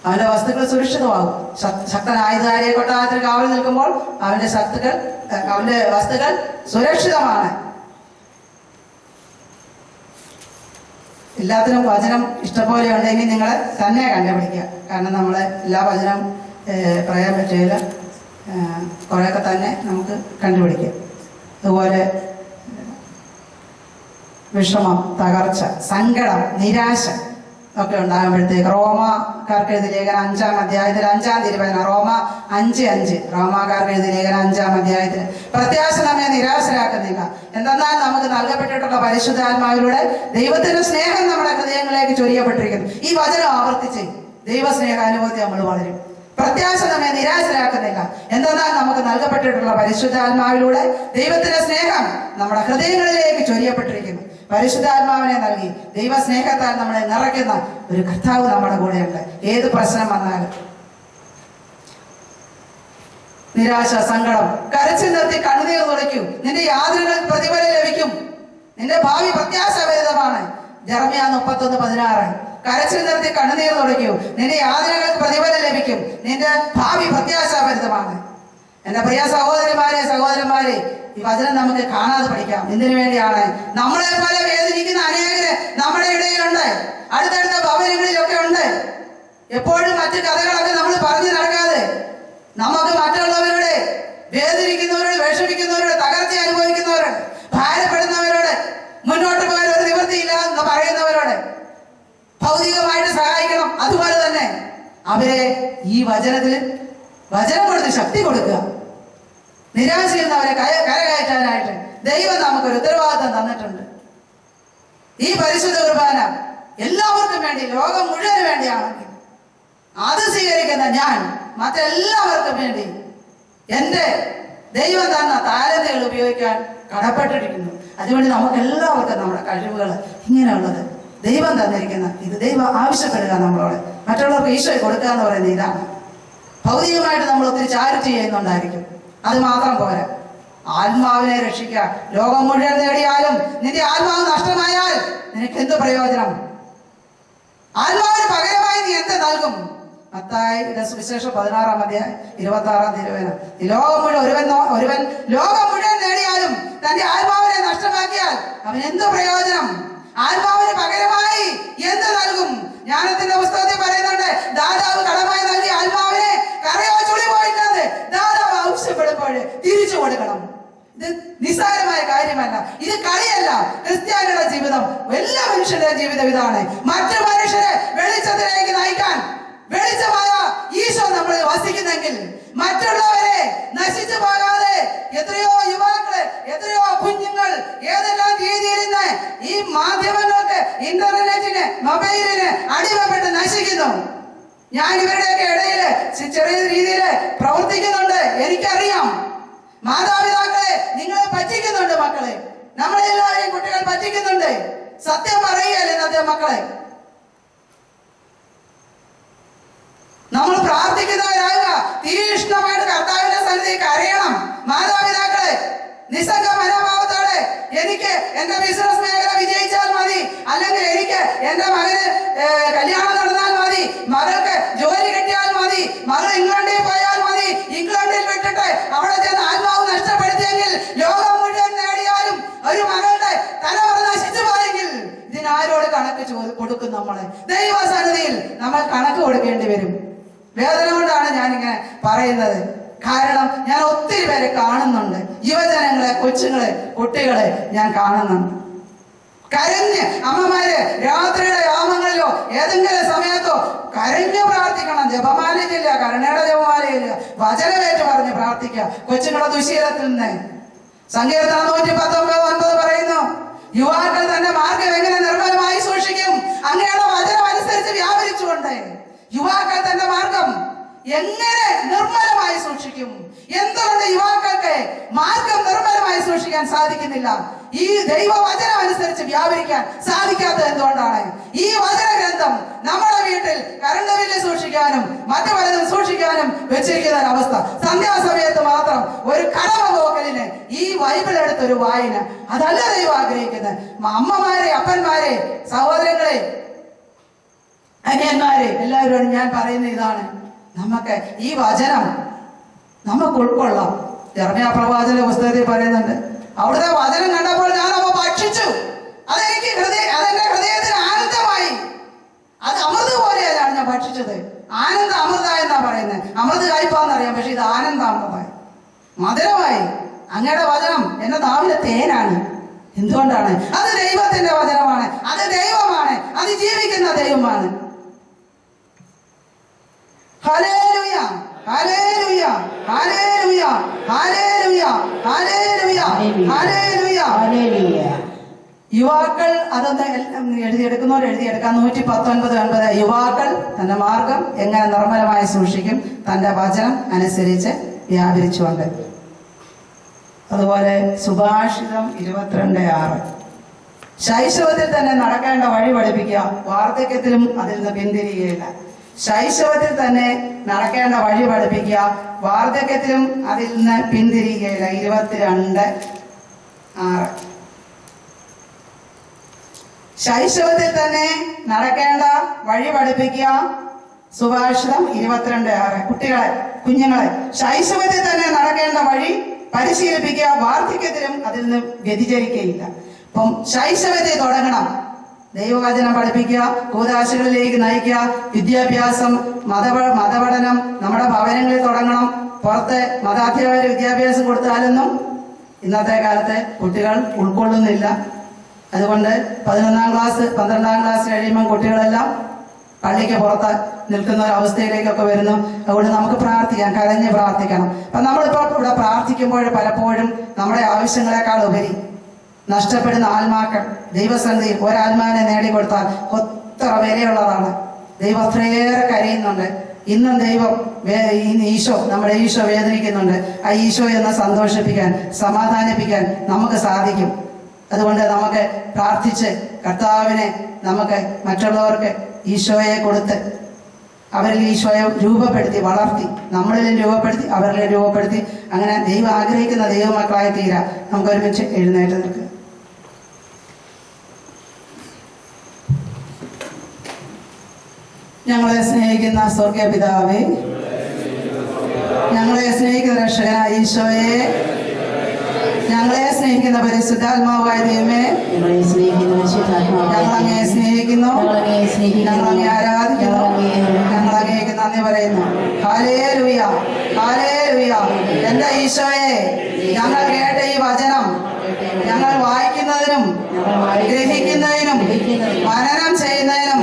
അവന്റെ വസ്തുക്കൾ സുരക്ഷിതമാകും. ശക്തനായുധാരിയെ കൊട്ടാരത്തിൽ കാവൽ നിൽക്കുമ്പോൾ അവന്റെ വസ്തുക്കൾ സുരക്ഷിതമാണ്. എല്ലാത്തിനും വചനം ഇഷ്ടംപോലെ ഉണ്ടെങ്കിൽ നിങ്ങൾ തന്നെ കണ്ടുപിടിക്കുക. കാരണം നമ്മൾ എല്ലാ വചനം പറയാൻ പറ്റില്ല, കുറേയൊക്കെ തന്നെ നമുക്ക് കണ്ടുപിടിക്കാം. അതുപോലെ വിഷമം, തകർച്ച, സങ്കടം, നിരാശ ഒക്കെ ഉണ്ടാകുമ്പോഴത്തേക്ക് റോമാക്കാർക്ക് എഴുതിയ ലേഖനം 5-ാം അധ്യായത്തിൽ 5-ാം തിരുവചനം, റോമ 5:5, റോമാക്കാർക്ക് എഴുതിയ ലേഖനം 5-ാം അധ്യായത്തിൽ, പ്രത്യാശ നമ്മെ നിരാശരാക്കുന്നില്ല, എന്തെന്നാൽ നമുക്ക് നൽകപ്പെട്ടിട്ടുള്ള പരിശുദ്ധാത്മാവിലൂടെ ദൈവത്തിന്റെ സ്നേഹം നമ്മുടെ ഹൃദയങ്ങളിലേക്ക് ചൊരിയപ്പെട്ടിരിക്കുന്നു. ഈ വചനം ആവർത്തിച്ച് ദൈവസ്നേഹാനുഭവത്തെ നമ്മൾ വളരും. പ്രത്യാശ നമ്മെ നിരാശരാക്കുന്നില്ല, എന്തെന്നാൽ നമുക്ക് നൽകപ്പെട്ടിട്ടുള്ള പരിശുദ്ധാത്മാവിലൂടെ ദൈവത്തിന്റെ സ്നേഹം നമ്മുടെ ഹൃദയങ്ങളിലേക്ക് ചൊരിയപ്പെട്ടിരിക്കുന്നു. പരിശുദ്ധാത്മാവിനെ നൽകി ദൈവസ്നേഹത്താൽ നമ്മളെ നിറയ്ക്കുന്ന ഒരു കർത്താവ് നമ്മുടെ കൂടെയുണ്ട്. ഏത് പ്രശ്നം വന്നാലും നിരാശ, സങ്കടം, കരച്ചിൽ നിർത്തി കണ്ണുനീർ തുടയ്ക്കൂ. നിന്റെ യാതനകൾക്ക് പ്രതിഫലം ലഭിക്കും. നിന്റെ ഭാവി പ്രത്യാശാഭരിതമാണ്. ജെറമ്യാ 31:16. കരച്ചിൽ നിർത്തി കണ്ണുനീർ തുടയ്ക്കൂ. നിന്റെ യാതനകൾക്ക് പ്രതിഫലം ലഭിക്കും. നിന്റെ ഭാവി പ്രത്യാശാഭരിതമാണ്. എന്റെ പ്രിയ സഹോദരിമാരെ, സഹോദരന്മാരെ, ഈ വചനം നമുക്ക് കാണാതെ പഠിക്കാം. എന്തിനു വേണ്ടിയാണ്? നമ്മളെ പോലെ വേദനിക്കുന്ന അനേകര് നമ്മുടെ ഇടയിലുണ്ട്, അടുത്തടുത്ത ഭവനങ്ങളിലൊക്കെ ഉണ്ട്. എപ്പോഴും മറ്റു കഥകളൊക്കെ നമ്മൾ പറഞ്ഞു നടക്കാതെ നമുക്ക് മറ്റുള്ളവരോട്, വേദനിക്കുന്നവരോട്, വിഷമിക്കുന്നവരോട്, തകർച്ച അനുഭവിക്കുന്നവരോട്, ഭാരപ്പെടുന്നവരോട്, മുന്നോട്ട് പോകാൻ ഒരു നിവൃത്തിയില്ല എന്ന് പറയുന്നവരോട് ഭൗതികമായിട്ട് സഹായിക്കണം. അതുപോലെ തന്നെ അവരെ ഈ വചനം കൊടുത്ത് ശക്തി കൊടുക്കുക. നിരാശയിൽ നിന്ന് അവരെ കരകയറ്റാനായിട്ട് ദൈവം നമുക്കൊരു ഉത്തരവാദിത്വം തന്നിട്ടുണ്ട്. ഈ പരിശുദ്ധ കുർബാന എല്ലാവർക്കും വേണ്ടി, ലോകം മുഴുവന് വേണ്ടിയാണെങ്കിൽ അത് സ്വീകരിക്കുന്ന ഞാൻ മറ്റെല്ലാവർക്കും വേണ്ടി എന്റെ ദൈവം തന്ന താലന്തുകൾ ഉപയോഗിക്കാൻ കടപ്പെട്ടിരിക്കുന്നു. അതുകൊണ്ട് നമുക്ക് എല്ലാവർക്കും നമ്മുടെ കഴിവുകൾ ഇങ്ങനെയുള്ളത് ദൈവം തന്നിരിക്കുന്ന ഇത് ദൈവം ആവശ്യപ്പെടുക നമ്മളോട്. മറ്റുള്ളവർക്ക് ഈശോയെ കൊടുക്കുക എന്ന് പറയുന്നത് ഇതാണ്. ഭൗതികമായിട്ട് നമ്മൾ ഒത്തിരി ചാരിറ്റി ചെയ്യുന്നുണ്ടായിരിക്കും, അത് മാത്രം പോരാ. ആത്മാവിനെ രക്ഷിക്കുക. ലോകം മുഴുവൻ നേടിയാലും നിന്റെ ആത്മാവ് നഷ്ടമായാൽ നിനക്ക് എന്ത് പ്രയോജനം? ആത്മാവിന് പകരമായി നീ എന്ത് നൽകും? മത്തായിയുടെ സുവിശേഷം 16-ാം അധ്യായം 26-ാം തിരുവചനം. ലോകം മുഴുവൻ നേടിയാലും തന്റെ ആത്മാവിനെ നഷ്ടമാക്കിയാൽ അവൻ എന്ത് പ്രയോജനം? ആത്മാവിന് പകരമായി എന്ത് നൽകും? ജ്ഞാനത്തിന്റെ പുസ്തകത്തിൽ പറയുന്നുണ്ട്, ദാതാവ് കടമായി നൽകി ആത്മാവിനെ കറയോ ചുളി പോയില്ലാതെ ദാതാവ് ആവശ്യപ്പെടുമ്പോൾ തിരിച്ചു കൊടുക്കണം. ഇത് നിസ്സാരമായ കാര്യമല്ല, ഇത് കളിയല്ല. ക്രിസ്ത്യാനിയുടെ ജീവിതം, എല്ലാ മനുഷ്യരുടെ ജീവിതം ഇതാണ്. മറ്റു മനുഷ്യരെ വെളിച്ചത്തിലേക്ക് നയിക്കാൻ വെളിച്ചമായ ഈശോ നമ്മൾ വസിക്കുന്നെങ്കിൽ മറ്റുള്ളവരെ നശിച്ചു പോകാതെ എത്രയോ യുവാക്കള്, എത്രയോ കുഞ്ഞുങ്ങൾ ഏതെല്ലാം രീതിയിൽ ഇന്ന് ഈ മാധ്യമങ്ങൾക്ക്, ഇന്റർനെറ്റിന്, മൊബൈലിന് അടിമപ്പെട്ട് നശിക്കുന്നു. ഞാൻ ഇവരുടെയൊക്കെ ഇടയിൽ ചെറിയ രീതിയിൽ പ്രവർത്തിക്കുന്നുണ്ട്. എനിക്കറിയാം. മാതാപിതാക്കളെ നിങ്ങളെ പറ്റിക്കുന്നുണ്ട്. മക്കളെ, നമ്മളെല്ലാവരെയും കുട്ടികൾ പറ്റിക്കുന്നുണ്ട്. സത്യം പറയുകയല്ലേ ഇന്നത്തെ മക്കളെ? നമ്മൾ പ്രാർത്ഥിക്കുന്നവരാകുക. തീക്ഷ്ണമായിട്ട് കർത്താവിന്റെ സന്നിധിക്ക് അറിയണം. മാതാപിതാക്കളെ നിസ്സംഗ മനോഭാവത്തോടെ എനിക്ക് എന്റെ ബിസിനസ് മേഖല വിജയിച്ചാൽ മതി, അല്ലെങ്കിൽ എനിക്ക് എന്റെ മകന് കല്യാണം നടന്നാൽ മതി, മകൾക്ക് ജോലി കിട്ടിയാൽ മതി, മകൾ ഇംഗ്ലണ്ടിൽ പോയാൽ മതി, ഇംഗ്ലണ്ടിൽ വിട്ടിട്ട് അവിടെ ചെന്ന് ആത്മാവ് നഷ്ടപ്പെടുത്തിയെങ്കിൽ, ലോകം മുഴുവൻ നേടിയാലും ഒരു മകളുടെ തലമുറ നശിച്ചു പോയെങ്കിൽ ഇതിനാരോട് കണക്ക് കൊടുക്കും? നമ്മളെ ദൈവസന്നിധിയിൽ നമ്മൾ കണക്ക് കൊടുക്കേണ്ടി വരും. വേദന കൊണ്ടാണ് ഞാനിങ്ങനെ പറയുന്നത്. കാരണം ഞാൻ ഒത്തിരി പേരെ കാണുന്നുണ്ട്. യുവജനങ്ങളെ, കൊച്ചുങ്ങളെ, കുട്ടികളെ ഞാൻ കാണുന്നുണ്ട്. കരഞ്ഞ് അമ്മമാര് രാത്രിയുടെ യാമങ്ങളിലോ ഏതെങ്കിലും സമയത്തോ കരഞ്ഞു പ്രാർത്ഥിക്കണം. ജപമാലയില്ല, കരുണയുടെ ജപമാലയില്ല, വചനമേറ്റ് പറഞ്ഞ് പ്രാർത്ഥിക്കുക കൊച്ചുങ്ങളെ ദുശീലത്തിൽ നിന്ന്. സങ്കീർത്തനം 119:9 പറയുന്നു, യുവാക്കൾ തന്റെ മാർഗം എങ്ങനെ നിർമ്മലമായി സൂക്ഷിക്കും? അങ്ങനെയുള്ള വചനം അനുസരിച്ച് വ്യാപരിച്ചുകൊണ്ട് യുവാക്കൾ തന്റെ മാർഗം എങ്ങനെ നിർമ്മലമായി സൂക്ഷിക്കും? എന്തുകൊണ്ട് യുവാക്കൾക്ക് മാർഗം നിർമ്മലമായി സൂക്ഷിക്കാൻ സാധിക്കുന്നില്ല? ഈ ദൈവവചനം അനുസരിച്ച് വ്യാപരിക്കാൻ സാധിക്കാത്തത് എന്തുകൊണ്ടാണ്? ഈ വചനഗ്രന്ഥം നമ്മുടെ വീട്ടിൽ കറണ്ട് ബില്ല് സൂക്ഷിക്കാനും മറ്റു പലതും സൂക്ഷിക്കാനും വെച്ചിരിക്കുന്ന ഒരവസ്ഥ. സന്ധ്യാസമയത്ത് മാത്രം ഒരു കടമ പോക്കലിന് ഈ ബൈബിൾ എടുത്തൊരു വായന, അതല്ല ദൈവം ആഗ്രഹിക്കുന്നത്. അമ്മമാരെ, അപ്പന്മാരെ, സഹോദരങ്ങളെ, അനിയന്മാരെ, എല്ലാവരോടും ഞാൻ പറയുന്ന ഇതാണ്, നമുക്ക് ഈ വചനം നമുക്ക് ഉൾക്കൊള്ളാം. യെരമ്യാ പ്രവാചക പുസ്തകത്തിൽ പറയുന്നുണ്ട്, അവിടുത്തെ വചനം കണ്ടപ്പോൾ ഞാൻ അവ ഭക്ഷിച്ചു, അതെന്റെ ഹൃദയത്തിന് ആനന്ദമായി. അത് അമൃത് പോലെയാണ് ഞാൻ ഭക്ഷിച്ചത്. ആനന്ദ അമൃത എന്നാ പറയുന്നത്. അമൃത് കഴിപ്പാന്നറിയാം, പക്ഷെ ഇത് ആനന്ദ അമൃതമായി, മധുരമായി. അങ്ങയുടെ വചനം എന്റെ നാവിലെ തേനാണ്. എന്തുകൊണ്ടാണ്? അത് ദൈവത്തിന്റെ വചനമാണ്, അത് ദൈവമാണ്, അത് ജീവിക്കുന്ന ദൈവമാണ്. ഹല്ലേലൂയ, ഹല്ലേലൂയ, ഹല്ലേലൂയ, ഹല്ലേലൂയ, ഹല്ലേലൂയ, ഹല്ലേലൂയ. യുവാക്കൾ അതൊന്ന് എഴുതിയെടുക്കുന്നവർ എഴുതിയെടുക്കാം. 119:9. യുവാക്കൾ തന്റെ മാർഗം എങ്ങനെ നിർമ്മലമായി സൂക്ഷിക്കും, തന്റെ വചനം അനുസരിച്ച് വ്യാപരിച്ചുകൊണ്ട്. അതുപോലെ സുഭാഷിതം 22:6. ശൈശവത്തിൽ തന്നെ നടക്കേണ്ട വഴി പഠിപ്പിക്കുക, വാർദ്ധക്യത്തിലും അതിൽ നിന്ന് പിന്തിരിയുകയില്ല. ശൈശവത്തിൽ തന്നെ നടക്കേണ്ട വഴി പഠിപ്പിക്കുക, വാർദ്ധക്യത്തിലും അതിൽ നിന്ന് പിന്തിരിയുകയില്ല. 22:6. ശൈശവത്തിൽ തന്നെ നടക്കേണ്ട വഴി പഠിപ്പിക്കുക, സുഭാഷിതം 22:6. കുഞ്ഞുങ്ങളെ ശൈശവത്തിൽ തന്നെ നടക്കേണ്ട വഴി പരിശീലിപ്പിക്കുക, വാർദ്ധക്യത്തിലും അതിൽ നിന്ന് വ്യതിചരിക്കുകയില്ല. അപ്പം ശൈശവത്തിൽ തുടങ്ങണം. ദൈവവചനം പഠിപ്പിക്കുക, കൂദാശകളിലേക്ക് നയിക്കുക, വിദ്യാഭ്യാസം, മതപഠനം നമ്മുടെ ഭവനങ്ങളിൽ തുടങ്ങണം. പുറത്ത് മതാധ്യാപകർ വിദ്യാഭ്യാസം കൊടുത്താലൊന്നും ഇന്നത്തെ കാലത്ത് കുട്ടികൾ ഉൾക്കൊള്ളുന്നില്ല. അതുകൊണ്ട് 11ാം ക്ലാസ് 12ാം ക്ലാസ് കഴിയുമ്പോൾ കുട്ടികളെല്ലാം പള്ളിക്ക് പുറത്ത് നിൽക്കുന്ന ഒരു അവസ്ഥയിലേക്കൊക്കെ വരുന്നു. അതുകൊണ്ട് നമുക്ക് പ്രാർത്ഥിക്കാം, കരഞ്ഞ് പ്രാർത്ഥിക്കണം. അപ്പൊ നമ്മളിപ്പോൾ ഇവിടെ പ്രാർത്ഥിക്കുമ്പോൾ പലപ്പോഴും നമ്മുടെ ആവശ്യങ്ങളെക്കാൾ ഉപരി നഷ്ടപ്പെടുന്ന ആത്മാക്കൾ ദൈവസന്നിധിയിൽ ഒരാത്മാവിനെ നേടിക്കൊടുത്താൽ ഒത്ര വിലയുള്ളതാണ്. ദൈവം അത്രയേറെ കരയുന്നുണ്ട്. ഇന്നും ദൈവം ഈശോ, നമ്മുടെ ഈശോ വേദനിക്കുന്നുണ്ട്. ആ ഈശോയെ ഒന്ന് സന്തോഷിപ്പിക്കാൻ, സമാധാനിപ്പിക്കാൻ നമുക്ക് സാധിക്കും. അതുകൊണ്ട് നമുക്ക് പ്രാർത്ഥിച്ച് കർത്താവിനെ നമുക്ക് മറ്റുള്ളവർക്ക് ഈശോയെ കൊടുത്ത് അവരിൽ ഈശോയെ രൂപപ്പെടുത്തി വളർത്തി, നമ്മളിലും രൂപപ്പെടുത്തി അവരിലും രൂപപ്പെടുത്തി, അങ്ങനെ ദൈവം ആഗ്രഹിക്കുന്ന ദൈവമക്കളായി തീരാം. നമുക്ക് ഒരുമിച്ച് എഴുന്നേറ്റ് നിൽക്കുക. ഞങ്ങളെ സ്നേഹിക്കുന്ന സ്വർഗീയ പിതാവേ, ഞങ്ങളെ സ്നേഹിക്കുന്ന രക്ഷകനായ ഈശോയെ, ഞങ്ങളെ സ്നേഹിക്കുന്ന പരിശുദ്ധാത്മാവായ ദൈവമേ, ഞങ്ങളെ സ്നേഹിക്കുന്നു, ഞങ്ങളെ ആരാധിക്കുന്നു, ഞങ്ങൾ അങ്ങേക്ക് നന്ദി പറയുന്നു. Hallelujah, hallelujah. എന്റെ ഈശോയെ, ഞങ്ങൾ കേട്ട ഈ വചനം ഞങ്ങൾ വായിക്കുന്നതിനും ഗ്രഹിക്കുന്നതിനും മനനം ചെയ്യുന്നതിനും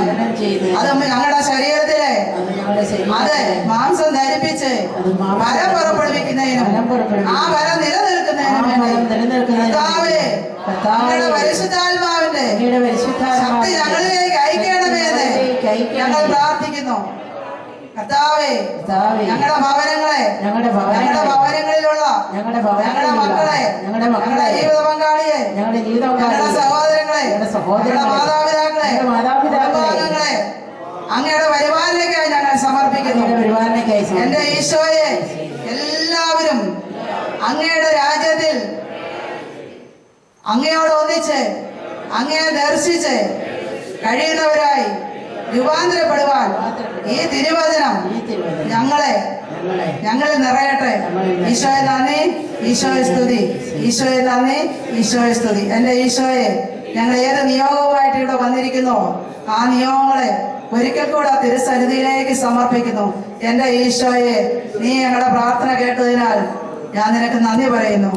അത് ഞങ്ങളുടെ ശരീരത്തിലെ അത് മാംസം ധരിപ്പിച്ച് ഫലം പുറപ്പെടുവിക്കുന്നതിനും ആ ഫലം നിലനിൽക്കുന്നതിനും വേണ്ടി പരിശുദ്ധാത്മാവിന്റെ ശക്തി ഞങ്ങളിലേക്ക് അയക്കണമെന്ന് ഞങ്ങൾ പ്രാർത്ഥിക്കുന്നു. കർത്താവേ, ഞങ്ങളുടെ ഭവനങ്ങളെ, ഞങ്ങളുടെ ഭവനങ്ങളിലുള്ള ഞങ്ങളുടെ മക്കളെ, ഞങ്ങളുടെ ജീവിത പങ്കാളിയെ, ഞങ്ങളുടെ സഹോദരങ്ങളെ, ഞങ്ങളുടെ മാതാപിതാക്കളെ അങ്ങയുടെ പരിപാലനയ്ക്കായി ഞങ്ങൾ സമർപ്പിക്കുന്നു. എന്റെ ഈശോയെ, എല്ലാവരും അങ്ങയുടെ രാജ്യത്തിൽ അങ്ങയോട് ഒന്നിച്ച് അങ്ങയെ ദർശിച്ച് കഴിയുന്നവരായി രൂപാന്തരപ്പെടുവാൻ ഈ തിരുവചനം ഞങ്ങളിൽ നിറയട്ടെ. ഈശോയെ നന്ദി, ഈശോയെ സ്തുതി, ഈശോയെ നന്ദി, ഈശോയെ സ്തുതി. എന്റെ ഈശോയെ, ഞങ്ങൾ ഏത് നിയോഗവുമായിട്ട് ഇവിടെ വന്നിരിക്കുന്നോ ആ നിയോഗങ്ങളെ ഒരിക്കൽ കൂടെ തിരുസന്നിധിയിലേക്ക് സമർപ്പിക്കുന്നു. എന്റെ ഈശോയെ, നീ ഞങ്ങളുടെ പ്രാർത്ഥന കേട്ടതിനാൽ ഞാൻ നിനക്ക് നന്ദി പറയുന്നു.